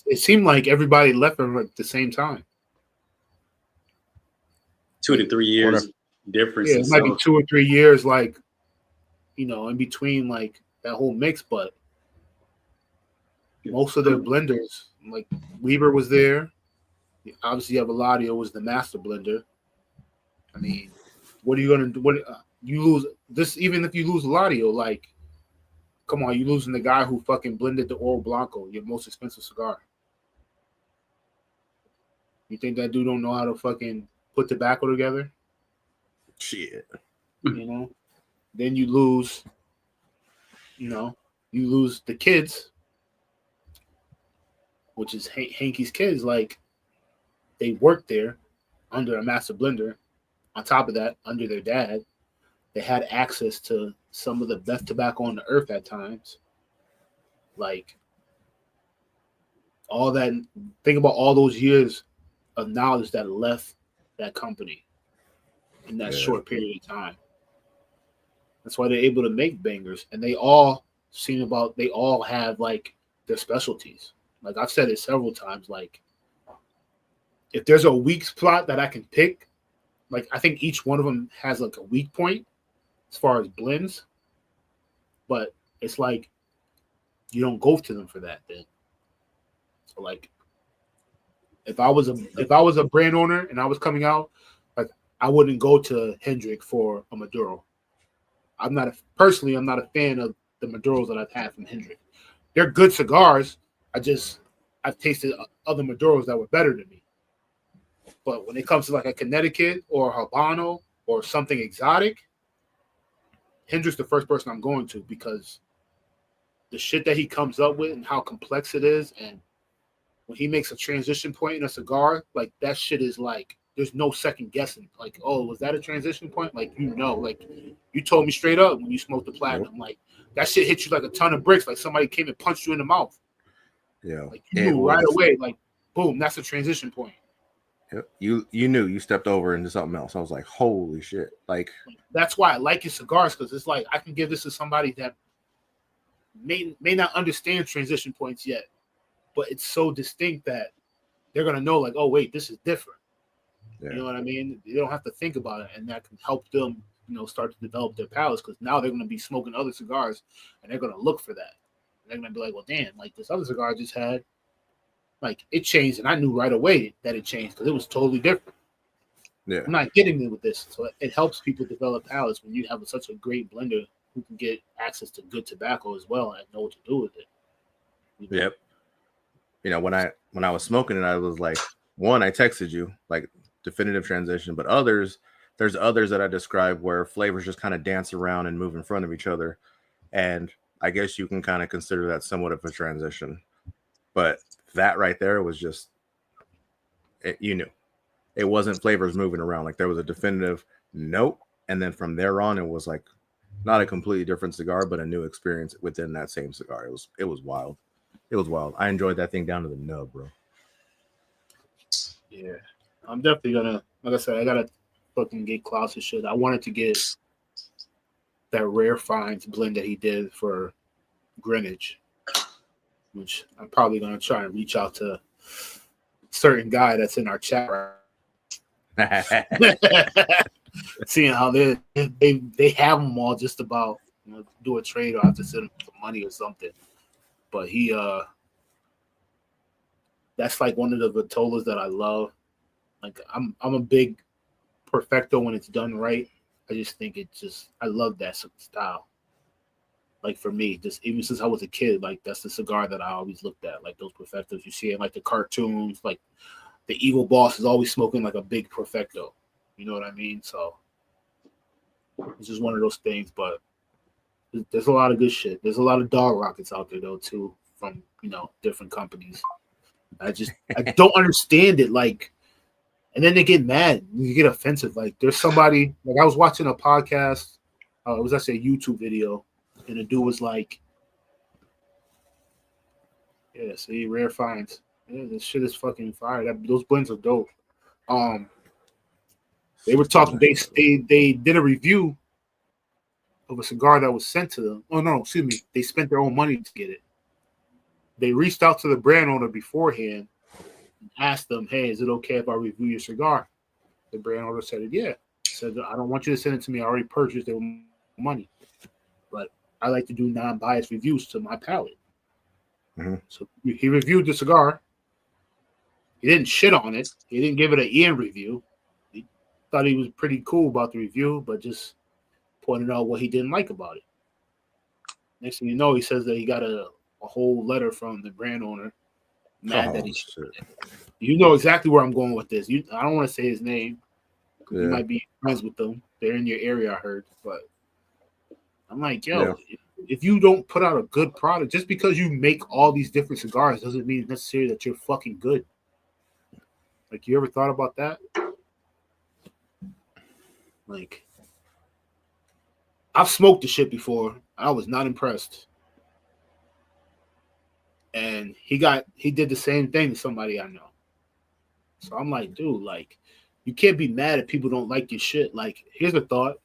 It seemed like everybody left at the same time.
2 to 3 years difference.
Yeah, it might be 2 or 3 years, like, in between, like that whole mix. But most of their blenders, like Weber was there. Obviously, Avaladio was the master blender. I mean, what are you gonna do? you lose this. Even if you lose Eladio, like, come on, you losing the guy who fucking blended the Oro Blanco, your most expensive cigar. You think that dude don't know how to fucking put tobacco together?
Shit.
You know. Then you lose. You know, you lose the kids, which is Hanky's kids. Like, they worked there under a master blender. On top of that, under their dad, they had access to some of the best tobacco on the earth at times. Like, all that. Think about all those years of knowledge that left that company in that short period of time. That's why they're able to make bangers, and they all have like their specialties. Like I've said it several times, like if there's a weak spot that I can pick, like I think each one of them has like a weak point as far as blends, but it's like you don't go to them for that then. So like if I was a brand owner and I was coming out, like I wouldn't go to Hendrick for a Maduro. I'm not a fan of the Maduros that I've had from Hendrick. They're good cigars. I've tasted other Maduros that were better than me. But when it comes to like a Connecticut or Habano or something exotic, Hendrick's the first person I'm going to because the shit that he comes up with and how complex it is, and when he makes a transition point in a cigar, like that shit is like there's no second guessing. Like, oh, was that a transition point? Like, like you told me straight up when you smoked the platinum, like that shit hit you like a ton of bricks. Like somebody came and punched you in the mouth.
Yeah,
like you knew right away. Like, boom, that's a transition point.
You knew you stepped over into something else. I was like, holy shit! Like
that's why I like your cigars because it's like I can give this to somebody that may not understand transition points yet, but it's so distinct that they're gonna know like, oh wait, this is different. Yeah. You know what I mean? You don't have to think about it, and that can help them, start to develop their palates because now they're going to be smoking other cigars, and they're going to look for that. And they're going to be like, well, damn, like this other cigar I just had, like it changed, and I knew right away that it changed because it was totally different.
Yeah,
I'm not getting it with this, so it helps people develop palates when you have such a great blender who can get access to good tobacco as well and know what to do with it.
Yep. When I was smoking it, I was like, one, I texted you like definitive transition, but there's others that I described where flavors just kind of dance around and move in front of each other, and I guess you can kind of consider that somewhat of a transition. But that right there was just you knew it wasn't flavors moving around. Like there was a definitive nope, and then from there on it was like not a completely different cigar, but a new experience within that same cigar. It was wild. It was wild. I enjoyed that thing down to the nub, bro.
Yeah, I'm definitely gonna, like I said, I gotta fucking get Klaus's shit. I wanted to get that Rare Finds blend that he did for Greenwich, which I'm probably gonna try and reach out to a certain guy that's in our chat right seeing how they have them all just about do a trade or have to send him some money or something. But he that's like one of the Vitolas that I love. Like I'm a big Perfecto when it's done right. I just think I love that style. Like for me, just even since I was a kid, like that's the cigar that I always looked at. Like those Perfectos you see in like the cartoons, like the evil boss is always smoking like a big Perfecto. You know what I mean? So it's just one of those things. But there's a lot of good shit. There's a lot of dog rockets out there though too, from different companies. I don't understand it. Like, and then they get mad. You get offensive. Like, there's somebody. Like, I was watching a podcast. It was actually a YouTube video, and the dude was like, "Yeah, see, Rare Finds. Yeah, this shit is fucking fire. Those blends are dope." They were talking. They did a review of a cigar that was sent to them. Oh no, excuse me. They spent their own money to get it. They reached out to the brand owner beforehand and asked them, hey, is it okay if I review your cigar? The brand owner said, yeah. Said, I don't want you to send it to me. I already purchased it with money. But I like to do non-biased reviews to my palate. Mm-hmm. So he reviewed the cigar. He didn't shit on it. He didn't give it an Ian review. He thought he was pretty cool about the review, but just pointed out what he didn't like about it. Next thing you know, he says that he got a whole letter from the brand owner, mad that he shit. You know exactly where I'm going with this. I don't want to say his name. You might be friends with them. They're in your area, I heard. But I'm like, yo, if you don't put out a good product, just because you make all these different cigars doesn't mean necessarily that you're fucking good. Like, you ever thought about that? Like, I've smoked the shit before. I was not impressed. And he did the same thing to somebody I know. So I'm like, dude, like, you can't be mad if people don't like your shit. Like, here's a thought.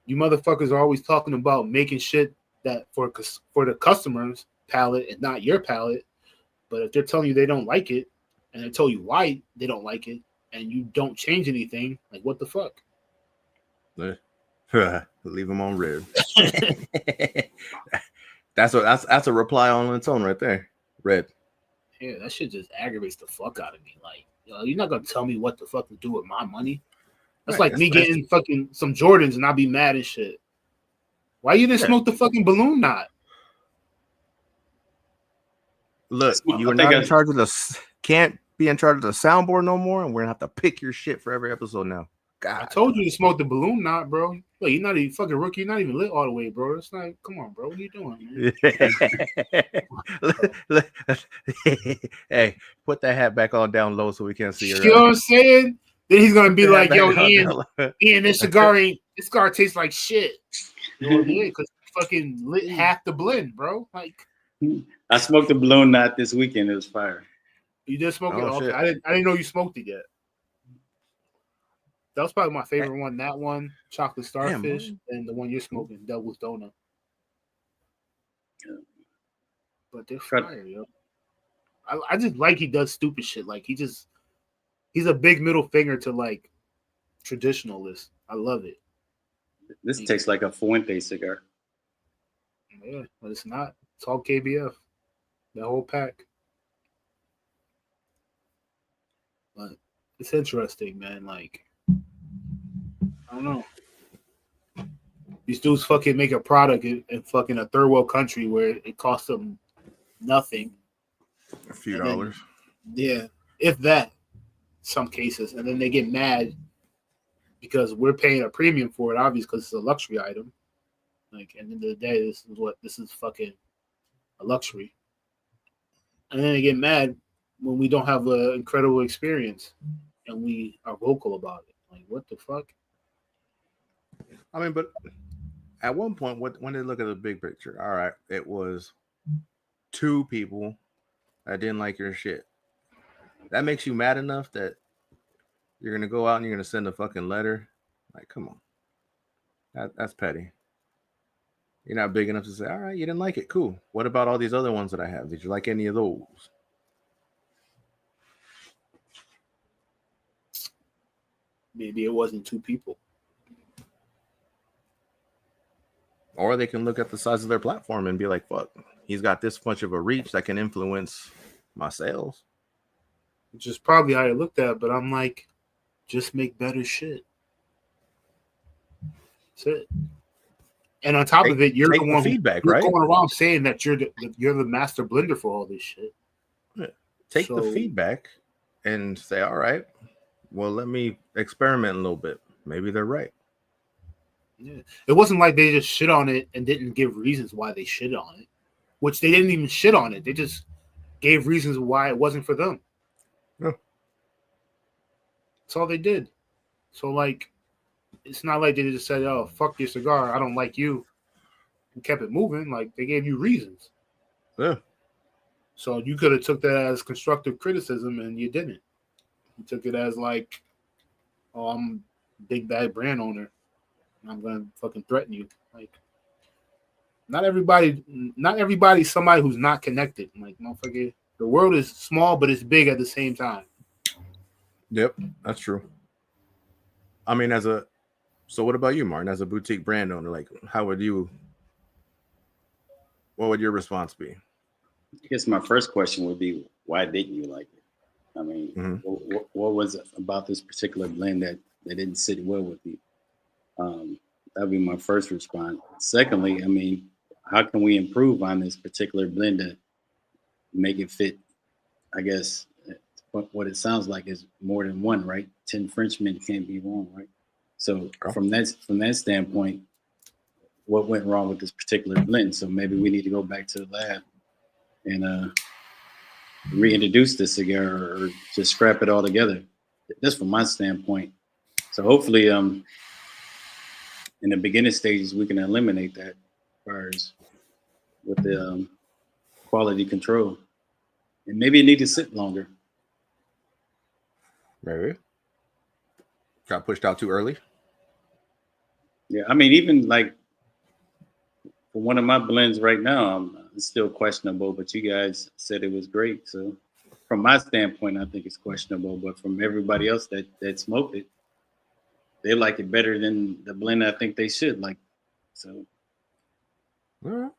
You motherfuckers are always talking about making shit that for the customer's palate and not your palate. But if they're telling you they don't like it, and they tell you why they don't like it, and you don't change anything, like, what the fuck?
Leave them on red. That's a reply on its own right there. Red.
Yeah, that shit just aggravates the fuck out of me. Like, yo, you're not gonna tell me what the fuck to do with my money. That's like me getting fucking some Jordans and I'll be mad and shit. Why you didn't smoke the fucking balloon knot?
Look, you are not in charge of can't be in charge of the soundboard no more, and we're gonna have to pick your shit for every episode now. God,
I told you to smoke the balloon knot, bro. Look, you're not even fucking rookie. You're not even lit all the way, bro. It's like, come on, bro. What are you doing,
man? Hey, put that hat back on down low so we can't see your.
You know what I'm saying? Then he's gonna be like, yo, Ian, this cigar tastes like shit. You know what I mean? Because fucking lit half the blend, bro. Like,
I smoked the balloon knot this weekend. It was fire.
You did smoke it? Okay. I didn't know you smoked it yet. That was probably my favorite one. That one, chocolate starfish, and the one you're smoking, devil's donut. Yeah. But they're fire, yo. I just like he does stupid shit. Like, he's a big middle finger to, like, traditionalists. I love it.
This tastes like a Fuente cigar.
Yeah, but it's not. It's all KBF. The whole pack. But it's interesting, man. Like, I don't know. These dudes fucking make a product in fucking a third world country where it costs them nothing.
A few dollars.
Yeah, if that, some cases. And then they get mad because we're paying a premium for it, obviously, because it's a luxury item. Like, at the end of the day, this is fucking a luxury. And then they get mad when we don't have an incredible experience and we are vocal about it. Like, what the fuck?
I mean, but at one point, when they look at the big picture, all right, it was 2 people that didn't like your shit. That makes you mad enough that you're gonna go out and you're gonna send a fucking letter? Like, come on, that's petty. You're not big enough to say, all right, you didn't like it, cool. What about all these other ones that I have? Did you like any of those?
Maybe it wasn't 2 people.
Or they can look at the size of their platform and be like, fuck, he's got this much of a reach that can influence my sales.
Which is probably how I looked at it, but I'm like, just make better shit. That's it. And on top of it, you're the one
feedback,
you're
right?
going around saying that you're the master blender for all this shit.
Yeah. Take the feedback and say, all right, well, let me experiment a little bit. Maybe they're right.
Yeah. It wasn't like they just shit on it and didn't give reasons why they shit on it, which they didn't even shit on it. They just gave reasons why it wasn't for them.
Yeah.
That's all they did. So, like, it's not like they just said, oh, fuck your cigar, I don't like you, and kept it moving. Like, they gave you reasons.
Yeah.
So you could have took that as constructive criticism, and you didn't. You took it as like, oh, I'm a big bad brand owner, and I'm gonna fucking threaten you. Like, not everybody's somebody who's not connected. Like, motherfucker, the world is small, but it's big at the same time.
Yep, that's true. I mean, so what about you, Martin? As a boutique brand owner, like, what would your response be?
I guess my first question would be, why didn't you like it? I mean, what was it about this particular blend that didn't sit well with you? That'd be my first response. Secondly, I mean, how can we improve on this particular blend to make it fit? I guess what it sounds like is more than one, right? 10 Frenchmen can't be wrong, right? So from that standpoint, what went wrong with this particular blend? So maybe we need to go back to the lab and reintroduce the cigar or just scrap it all together. That's from my standpoint. So hopefully, in the beginning stages, we can eliminate that as far as with the quality control. And maybe it needs to sit longer.
Maybe. Got pushed out too early.
Yeah, I mean, even like for one of my blends right now, it's still questionable, but you guys said it was great. So from my standpoint, I think it's questionable. But from everybody else that smoked it, they like it better than the blend I think they should like. So
All right.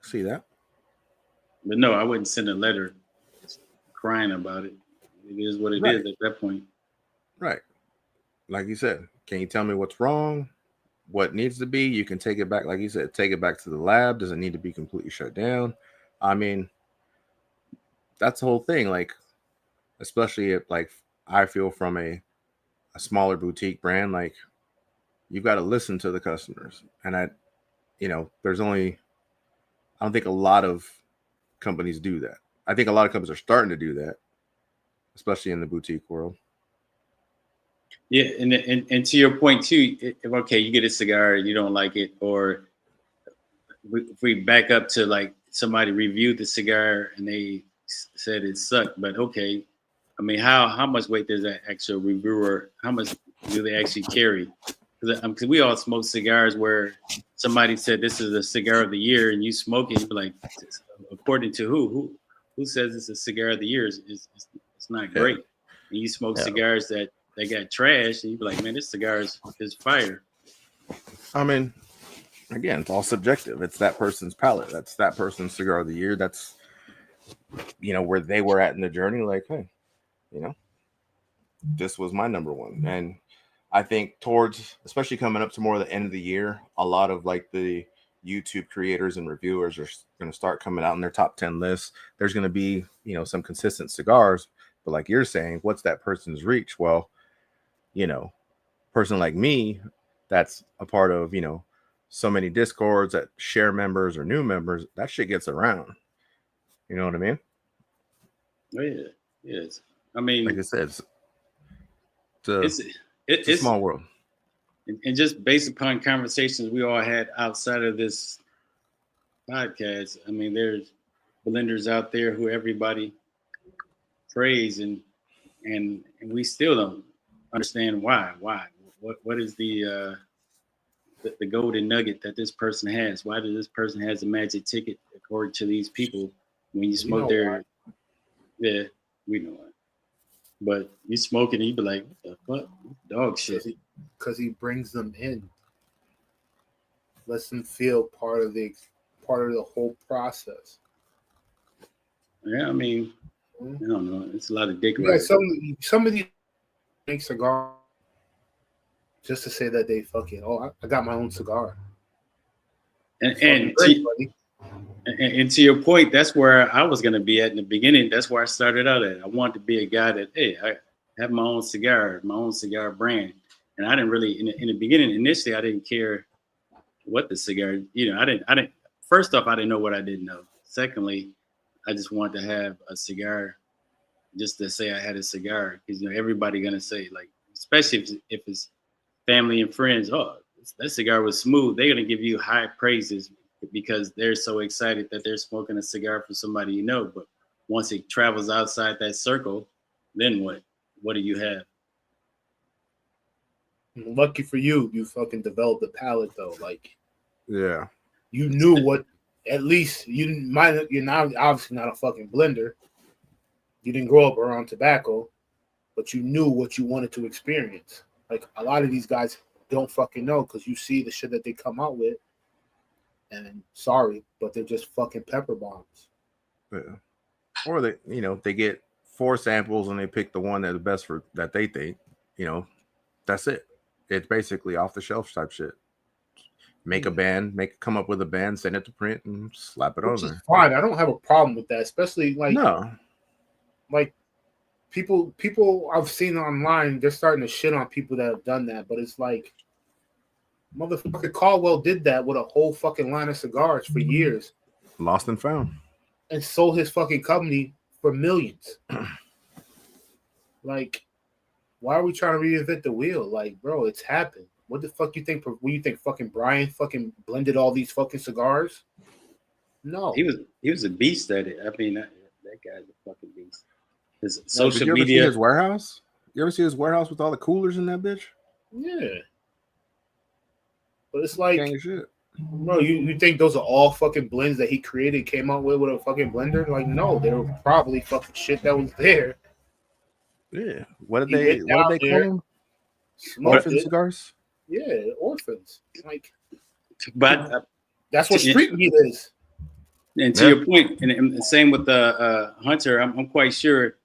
See that.
But no, I wouldn't send a letter crying about it. It is what it is at that point.
Right. Like you said, can you tell me what's wrong? What needs to be? You can take it back. Like you said, take it back to the lab. Does it need to be completely shut down? I mean, that's the whole thing. Like, especially if, like, I feel from a smaller boutique brand, like, you've got to listen to the customers. And I don't think a lot of companies do that. I think a lot of companies are starting to do that, especially in the boutique world.
Yeah, and to your point too, if okay, you get a cigar, you don't like it, or if we back up to like somebody reviewed the cigar and they said it sucked, but okay, I mean, how much weight does that actual reviewer? How much do they actually carry? Because we all smoke cigars where somebody said this is a cigar of the year, and you smoke it, you're like, according to who says it's a cigar of the year? It's not great. And you smoke cigars that got trashed, and you be like, man, this cigar is fire.
I mean, again, it's all subjective. It's that person's palate. That's that person's cigar of the year. That's, where they were at in the journey. Like, hey, this was my number one. And I think especially coming up to more the end of the year, a lot of like the YouTube creators and reviewers are going to start coming out in their top 10 lists. There's going to be, some consistent cigars, but like you're saying, what's that person's reach? Well, person like me, that's a part of, so many discords that share members or new members, that shit gets around. You know what I mean?
Oh, yeah. Yes. I mean,
like I said, it's a small world.
And just based upon conversations we all had outside of this podcast, I mean, there's blenders out there who everybody praise, and we still don't understand why. What is the golden nugget that this person has? Why does this person has a magic ticket according to these people? When you smoke yeah, we know it. But you smoke it and you be like, what the fuck? Dog shit.
Because he brings them in. Lets them feel part of the whole process.
Yeah, I mean, I don't know. It's a lot of dick.
Yeah, some of these make cigar just to say that they fucking, I got my own cigar.
And to your point, that's where I was going to be at in the beginning. That's where I started out at. I wanted to be a guy that, hey, I have my own cigar brand. And I didn't really, in the beginning, initially, I didn't care what the cigar, I didn't, first off, I didn't know what I didn't know. Secondly, I just wanted to have a cigar just to say I had a cigar. Because, everybody going to say, like, especially if it's family and friends, oh, that cigar was smooth. They're going to give you high praises because they're so excited that they're smoking a cigar for somebody you know. But once it travels outside that circle, then what? What do you have?
Lucky for you, you fucking developed a palate though. Like,
yeah,
you knew what. At least you're not obviously not a fucking blender. You didn't grow up around tobacco, but you knew what you wanted to experience. Like a lot of these guys don't fucking know because you see the shit that they come out with. And sorry, but they're just fucking pepper bombs.
Yeah. Or they get 4 samples and they pick the one that's best for that they think. That's it. It's basically off the shelf type shit. Make a band, come up with a band, send it to print, and slap it
Which
over.
is fine. I don't have a problem with that, especially
No.
Like people I've seen online, they're starting to shit on people that have done that, but it's like motherfucker Caldwell did that with a whole fucking line of cigars for years.
Lost and found.
And sold his fucking company for millions. Like, why are we trying to reinvent the wheel? Like, bro, it's happened. What the fuck you think? What you think? Fucking Brian fucking blended all these fucking cigars? No,
he was a beast at it. I mean, that guy's a fucking beast. His
Did
social
you ever
media.
see his warehouse? You ever see his warehouse with all the coolers in that bitch?
Yeah, but it's like,
Gang of shit.
bro, you think those are all fucking blends that he created, came out with a fucking blender? Like, no, they were probably fucking shit that was there.
Yeah. What did they call them? Orphan cigars?
Yeah, orphans. Like,
But
that's what street meat is.
And to your point, and same with the Hunter, I'm quite sure,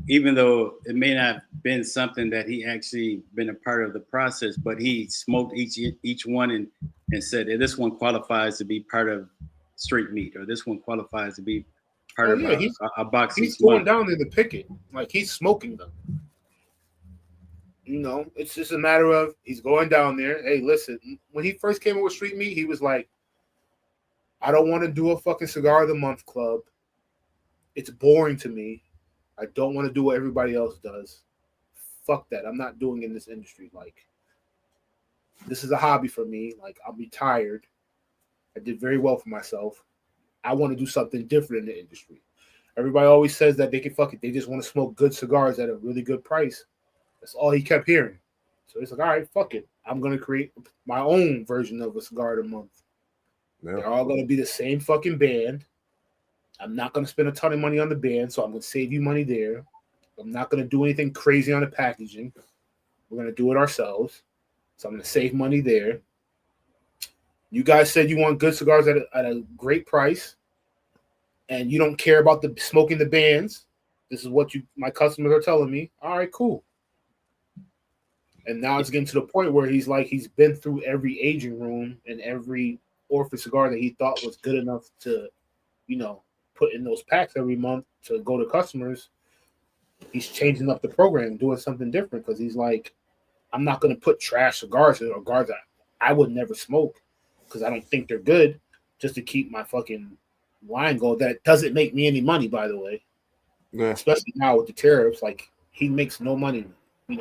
even though it may not have been something that he actually been a part of the process, but he smoked each one and said, hey, this one qualifies to be part of street meat, or this one qualifies to be part of a box.
He's going down there to pick it. Like, he's smoking them. You know, it's just a matter of he's going down there. Hey, listen, when he first came up with street meat, he was like, I don't want to do a fucking cigar of the month club. It's boring to me. I don't want to do what everybody else does. Fuck that. I'm not doing in this industry. Like, this is a hobby for me. Like, I'm retired. I did very well for myself. I want to do something different in the industry. Everybody always says that they can fuck it. They just want to smoke good cigars at a really good price. That's all he kept hearing. So he's like, all right, fuck it. I'm going to create my own version of a cigar of the month. Yeah. They're all going to be the same fucking band. I'm not going to spend a ton of money on the band, so I'm going to save you money there. I'm not going to do anything crazy on the packaging. We're going to do it ourselves. So I'm going to save money there. You guys said you want good cigars at a great price, and you don't care about the smoking the bands. This is what my customers are telling me. All right, cool. And now it's getting to the point where he's been through every aging room and every orphan cigar that he thought was good enough to, put in those packs every month to go to customers. He's changing up the program, doing something different, because he's like, I'm not going to put trash cigars or cigars that I would never smoke because I don't think they're good, just to keep my fucking line going. That doesn't make me any money, by the way. Yeah. Especially now with the tariffs, like, he makes no money, He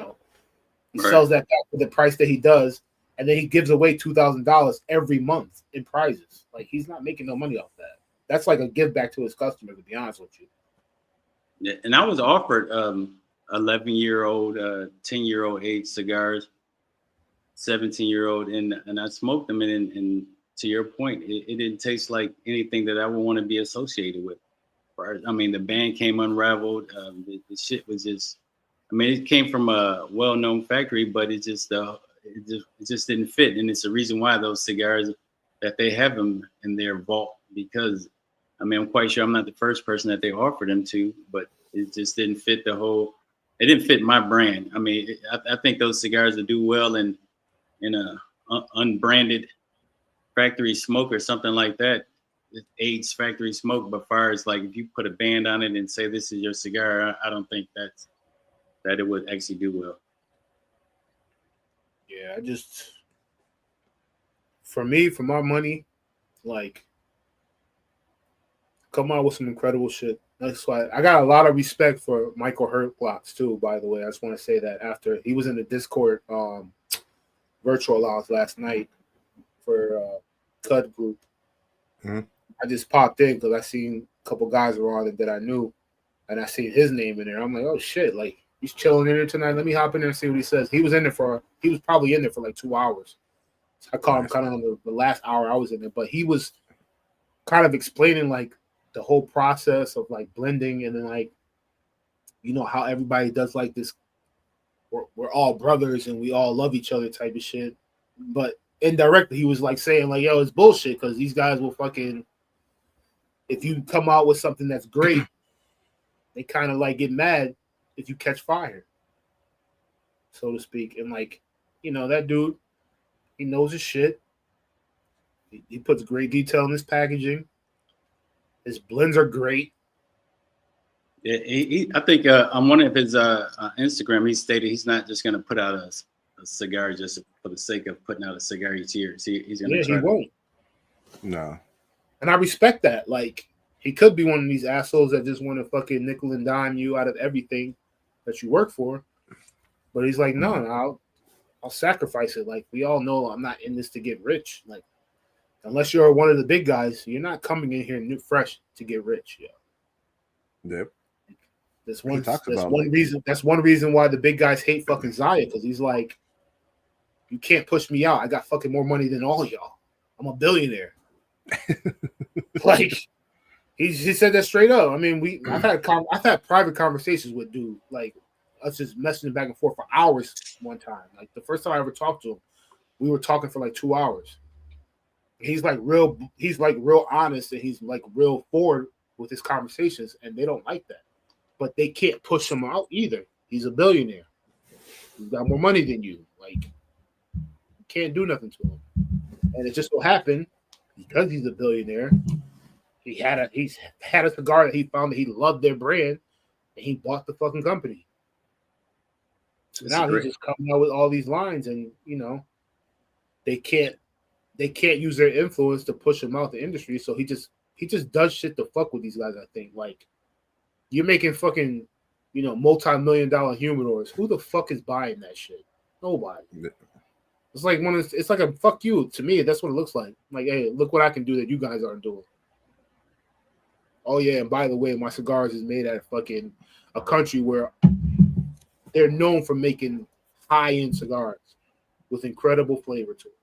sells that back for the price that he does, and then he gives away $2,000 every month in prizes. Like, he's not making no money off that. That's like a give back to his customer, to be honest with you.
Yeah, and I was offered 11-year-old, 10-year-old age cigars, 17-year-old, and I smoked them, and to your point, it didn't taste like anything that I would want to be associated with. I mean, the band came unraveled. The shit was just. I mean, it came from a well-known factory, but it just didn't fit, and it's the reason why those cigars that they have them in their vault, because I mean, I'm quite sure I'm not the first person that they offered them to, but it just didn't fit it didn't fit my brand. I mean, I think those cigars that do well in a unbranded factory smoke or something like that, aged factory smoke. But far as like, if you put a band on it and say this is your cigar, I don't think that it would actually do well.
Yeah, for my money, like, come out with some incredible shit. That's why I got a lot of respect for Michael Herf too, by the way. I just want to say that after he was in the Discord virtual lounge last night for Cud Group. Mm-hmm. I just popped in because I seen a couple guys around it that I knew, and I seen his name in there. I'm like, oh shit, like, he's chilling in there tonight. Let me hop in there and see what he says. He was probably in there for like 2 hours. So I caught him kind of on the last hour I was in there, but he was kind of explaining like the whole process of like blending, and then like, how everybody does like this. We're all brothers and we all love each other type of shit. But indirectly, he was like saying like, yo, it's bullshit because these guys will fucking, if you come out with something that's great, they kind of like get mad if you catch fire, so to speak. And like, that dude, he knows his shit. He puts great detail in his packaging. His blends are great.
Yeah, I think on one of his Instagram, he stated he's not just going to put out a cigar just for the sake of putting out a cigar each year. He's going to try.
He won't.
No.
And I respect that. Like, he could be one of these assholes that just want to fucking nickel and dime you out of everything that you work for. But he's like, no, I'll sacrifice it. Like, we all know I'm not in this to get rich. Like, unless you're one of the big guys, you're not coming in here new fresh to get rich. Yeah.
Yep.
That's one reason why the big guys hate fucking Zaya, because he's like, you can't push me out. I got fucking more money than all y'all. I'm a billionaire. Like, he said that straight up. I mean, I've had private conversations with dude, like us just messaging back and forth for hours one time. Like, the first time I ever talked to him, we were talking for like 2 hours. He's real honest, and he's like real forward with his conversations, and they don't like that. But they can't push him out either. He's a billionaire. He's got more money than you. Like, you can't do nothing to him. And it just so happened, because he's a billionaire, he's had a cigar that he found that he loved their brand, and he bought the fucking company. So now he's just coming out with all these lines, and they can't use their influence to push him out the industry. So he just does shit to fuck with these guys. I think, like, you're making fucking, multi-million-dollar humidors. Who the fuck is buying that shit? Nobody. It's like it's like a fuck you to me. That's what it looks like. Like, hey, look what I can do that you guys aren't doing. Oh yeah, and by the way, my cigars is made at fucking a country where they're known for making high-end cigars with incredible flavor to it.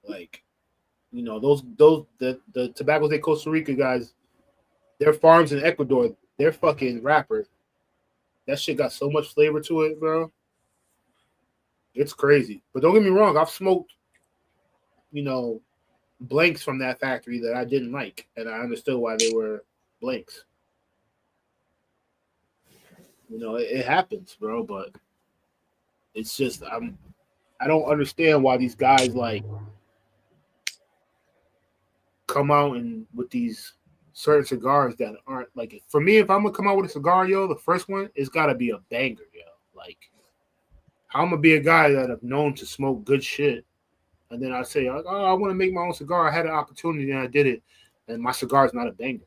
Like, the Tobacco de Costa Rica guys, their farms in Ecuador, they're fucking wrappers. That shit got so much flavor to it, bro. It's crazy. But don't get me wrong, I've smoked, blanks from that factory that I didn't like, and I understood why they were blanks. It happens, bro, but it's just I don't understand why these guys like come out and with these certain cigars that aren't like, for me, if I'm gonna come out with a cigar, yo, the first one, it's gotta be a banger, yo. Like, how I'm gonna be a guy that I've known to smoke good shit, and then I say, oh, I want to make my own cigar. I had an opportunity and I did it, and my cigar is not a banger.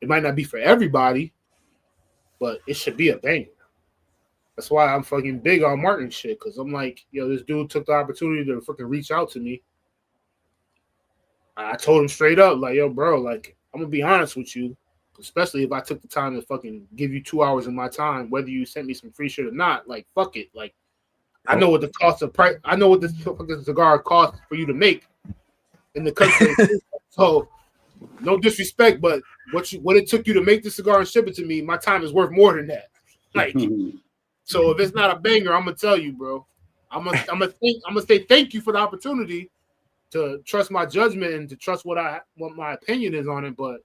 It might not be for everybody, but it should be a banger. That's why I'm fucking big on Martin shit, because I'm like, yo, this dude took the opportunity to fucking reach out to me. I told him straight up, like, yo, bro, like, I'm going to be honest with you, especially if I took the time to fucking give you 2 hours of my time, whether you sent me some free shit or not, like, fuck it. Like, I know what the cost of price, I know what this fucking cigar costs for you to make in the country. So, no disrespect, but what it took you to make the cigar and ship it to me, my time is worth more than that. Like, so if it's not a banger, I'm gonna tell you, bro. I'm gonna say thank you for the opportunity to trust my judgment and to trust what my opinion is on it. But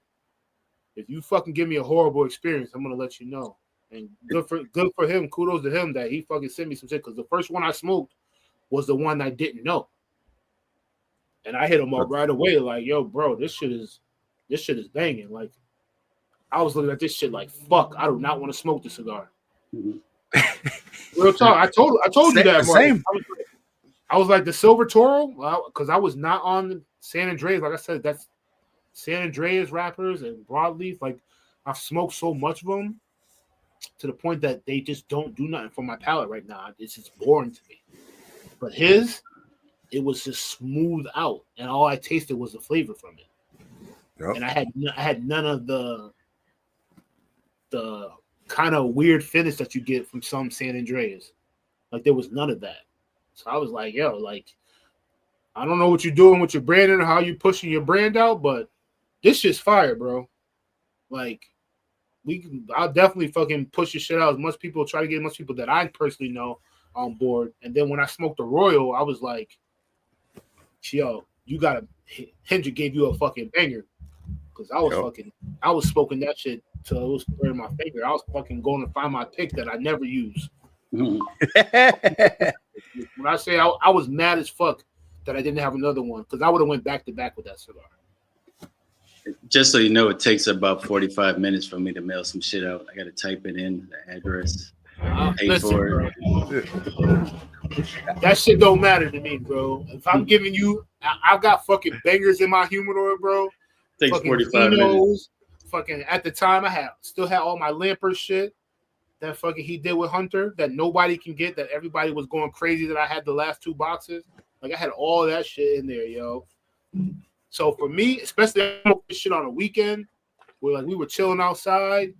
if you fucking give me a horrible experience, I'm gonna let you know. And good for him. Kudos to him that he fucking sent me some shit, because the first one I smoked was the one I didn't know. And I hit him up right away, like, yo, bro, this shit is banging. Like, I was looking at this shit like, fuck, I do not want to smoke the cigar. Real talk. I told you that, Mark. I was like, the Silver Toro, because I was not on San Andreas. Like I said, that's San Andreas wrappers and broadleaf. Like, I've smoked so much of them to the point that they just don't do nothing for my palate right now. It's just boring to me. But it was just smooth out, and all I tasted was the flavor from it. Yep. And I had none of the kind of weird finish that you get from some San Andreas. Like, there was none of that. So I was like, yo, like, I don't know what you're doing with your branding or how you pushing your brand out, but this shit's fire, bro. Like, I'll definitely fucking push your shit out as much people, try to get as much people that I personally know on board. And then when I smoked the Royal, I was like, yo, Hendrick gave you a fucking banger. Because I was smoking that shit till it was burning my finger. I was fucking going to find my pick that I never use.
Mhm.
When I say I was mad as fuck that I didn't have another one, because I would have went back to back with that cigar.
Just so you know, it takes about 45 minutes for me to mail some shit out. I got to type it in, the address, pay
Listen,
for it.
bro, that shit don't matter to me, bro. If I'm giving you, I've got fucking bangers in my humidor, bro.
Takes
Fucking
45 minutes.
Zinos. Fucking at the time, I still had all my Lamper shit that fucking he did with Hunter that nobody can get. That everybody was going crazy that I had the last 2 boxes. Like I had all that shit in there, yo. So for me, especially I smoked this shit on a weekend, where like we were chilling outside,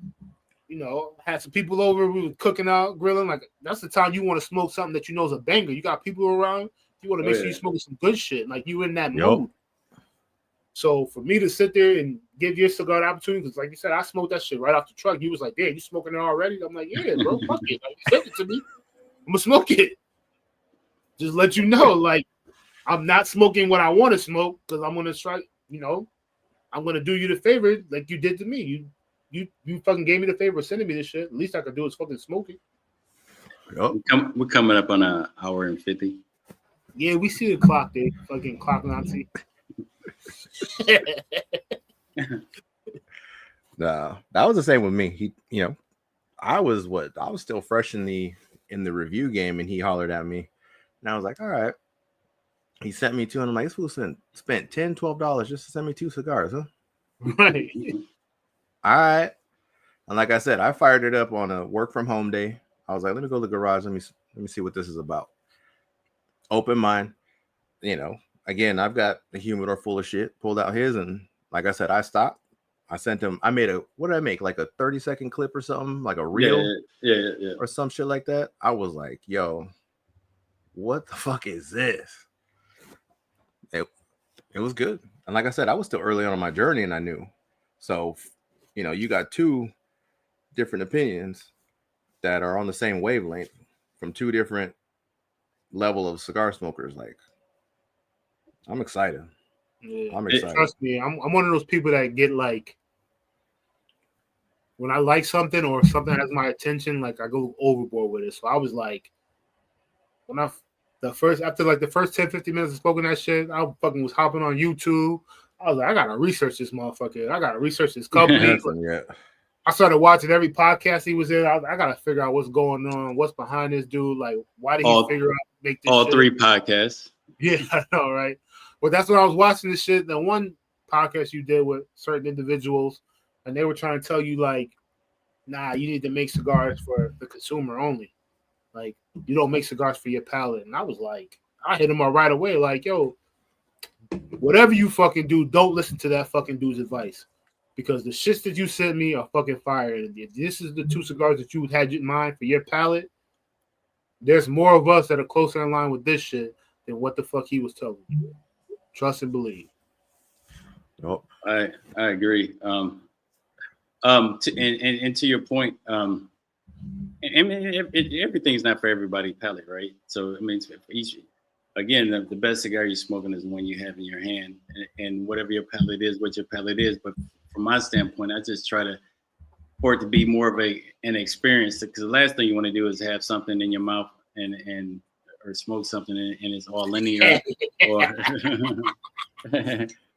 you know, had some people over, we were cooking out, grilling. Like that's the time you want to smoke something that you know is a banger. You got people around, you want to make sure you're smoking some good shit, like you in that mood. So for me to sit there and give your cigar the opportunity, because like you said, I smoked that shit right off the truck. You was like, "Damn, you smoking it already?" I'm like, "Yeah, bro, fuck it. Like, send it to me. I'm gonna smoke it." Just let you know, like I'm not smoking what I want to smoke because I'm gonna try. You know, I'm gonna do you the favor like you did to me. You fucking gave me the favor of sending me this shit. At least I could do is fucking smoke it.
Yep.
We're coming up on an hour and 50.
Yeah, we see the clock there. Fucking clock Nazi.
Nah, that was the same with me. He, you know, I was still fresh in the review game, and he hollered at me, and I was like, all right. He sent me 2, and I'm like, this fool spent $10, $12 just to send me 2 cigars, huh?
Right.
All right. And like I said, I fired it up on a work from home day. I was like, let me go to the garage. Let me see what this is about. Open mind. You know, again, I've got the humidor full of shit. Pulled out his, and like I said, I stopped. I sent him. I made what did I make? Like a 30-second clip or something, like a reel,
yeah,
or some shit like that. I was like, yo, what the fuck is this? It was good. And like I said, I was still early on my journey, and I knew. So, you know, you got 2 different opinions that are on the same wavelength from 2 different level of cigar smokers. Like, I'm excited.
Yeah.
I'm excited.
Trust me, I'm one of those people that get like when I like something or something has my attention, like I go overboard with it. So I was like, when after the first 10, 15 minutes of smoking that shit, I fucking was hopping on YouTube. I was like, I gotta research this motherfucker. I gotta research this company. I started watching every podcast he was in. I gotta figure out what's going on, what's behind this dude. Like, why did he figure out make this?
All
shit?
3 podcasts.
Yeah, I know, right? But that's when I was watching this shit. The one podcast you did with certain individuals, and they were trying to tell you like, nah, you need to make cigars for the consumer only. Like, you don't make cigars for your palate. And I was like, I hit him up right away. Like, yo, whatever you fucking do, don't listen to that fucking dude's advice. Because the shits that you sent me are fucking fire. And if this is the 2 cigars that you had in mind for your palate, there's more of us that are closer in line with this shit than what the fuck he was telling you. Trust and believe.
Oh.
I agree. To your point, I mean, everything's not for everybody's palate, right? So I mean, for each, again, the best cigar you're smoking is the one you have in your hand, and whatever your palate is, what your palate is. But from my standpoint, I just try for it to be more of an experience, because the last thing you want to do is have something in your mouth or smoke something and it's all linear. Or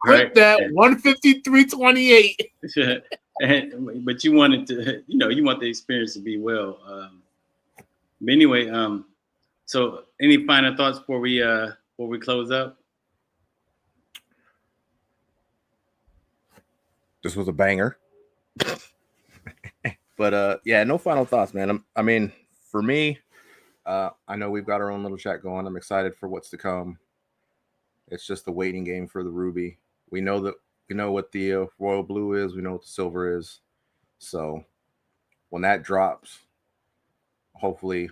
right? That 153.28.
But you want it to, you want the experience to be well. But anyway, so any final thoughts before we close up?
This was a banger. But yeah, no final thoughts, man. I mean, for me, I know we've got our own little chat going. I'm excited for what's to come. It's just the waiting game for the Ruby. We know what the Royal Blue is. We know what the Silver is. So when that drops, hopefully,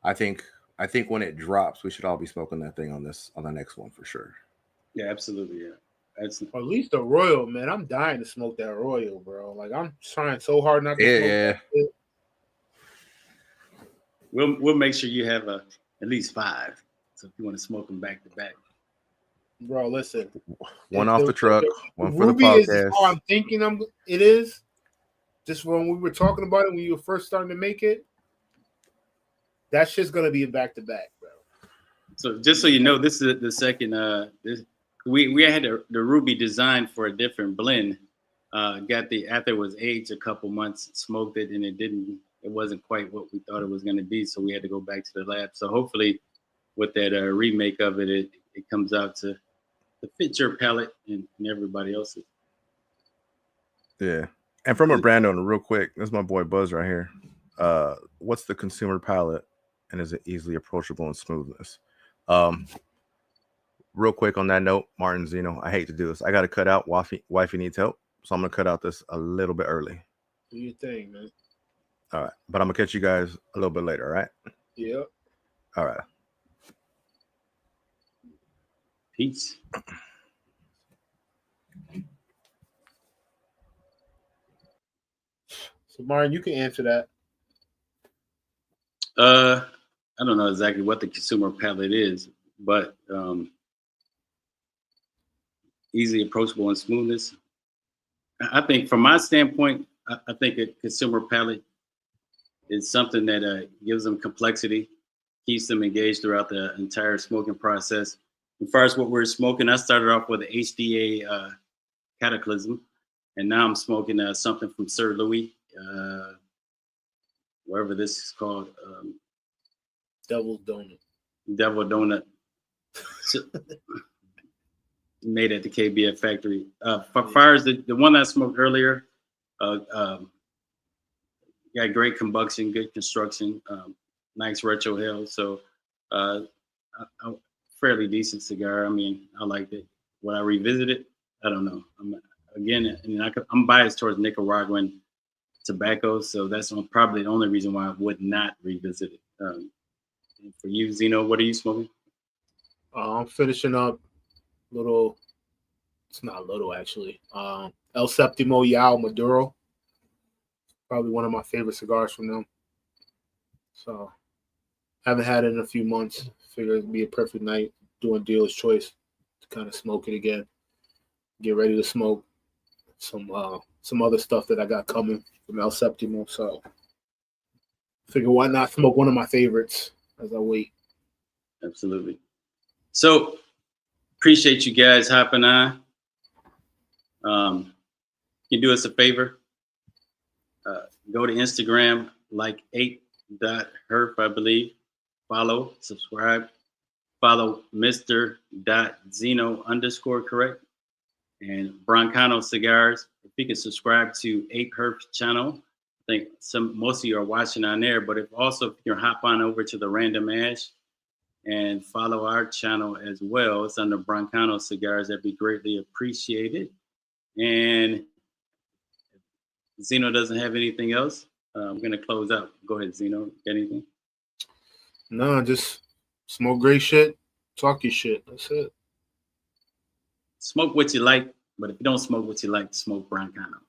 I think when it drops, we should all be smoking that thing on the next one for sure.
Yeah, absolutely. Yeah.
At least the Royal, man. I'm dying to smoke that Royal, bro. Like, I'm trying so hard not to smoke that shit.
We'll make sure you have at least 5. So if you want to smoke them back to back.
Bro, listen.
One off the truck, one for the
Ruby
podcast.
is how I'm thinking it is. Just when we were talking about it, when you were first starting to make it, That shit's gonna be a back to back, bro.
So just so you know, this is the second. We had the Ruby designed for a different blend. Got the after it was aged a couple months, smoked it, and it wasn't quite what we thought it was going to be. So we had to go back to the lab. So hopefully, with that remake of it, it comes out to fit your palate and everybody else's.
Yeah. And from a brand owner, real quick, this is my boy Buzz right here. What's the consumer palate, and is it easily approachable in smoothness? Real quick on that note, Martin, Zino, I hate to do this. I got to cut out. Wifey needs help, so I'm gonna cut out this a little bit early.
Do your thing, man.
All right, but I'm gonna catch you guys a little bit later. All right.
Yeah.
All right.
Peace.
So, Martin, you can answer that.
I don't know exactly what the consumer palate is, but easily approachable and smoothness. I think from my standpoint, I think a consumer palate is something that gives them complexity, keeps them engaged throughout the entire smoking process. As far as what we're smoking, I started off with the HDA Cataclysm, and now I'm smoking something from Sir Louis, wherever this is called.
Devil's Donut.
Devil Donut. Made at the KBF factory. Far as the one I smoked earlier, got great combustion, good construction, nice retro hell. So, a fairly decent cigar. I mean, I liked it. Would I revisit it? I don't know. I'm biased towards Nicaraguan tobacco, so that's probably the only reason why I would not revisit it. For you, Zino, what are you smoking?
I'm finishing up little. It's not little actually. El Septimo Yao Maduro. Probably one of my favorite cigars from them. So haven't had it in a few months. Figured it'd be a perfect night doing dealer's choice to kind of smoke it again. Get ready to smoke some other stuff that I got coming from El Septimo. So figure why not smoke one of my favorites as I wait.
Absolutely. So appreciate you guys hopping on. Can you do us a favor? Go to Instagram, like 8.herf, I believe. Follow, subscribe. Follow Mr.Zino_, correct? And Broncano Cigars. If you can subscribe to 8Herf channel. I think most of you are watching on there, but if you can hop on over to the Random Ash and follow our channel as well. It's under Broncano Cigars. That'd be greatly appreciated. And Zino doesn't have anything else. I'm going to close out. Go ahead, Zino. Got anything?
No, just smoke great shit, talk your shit. That's it.
Smoke what you like, but if you don't smoke what you like, smoke Broncano.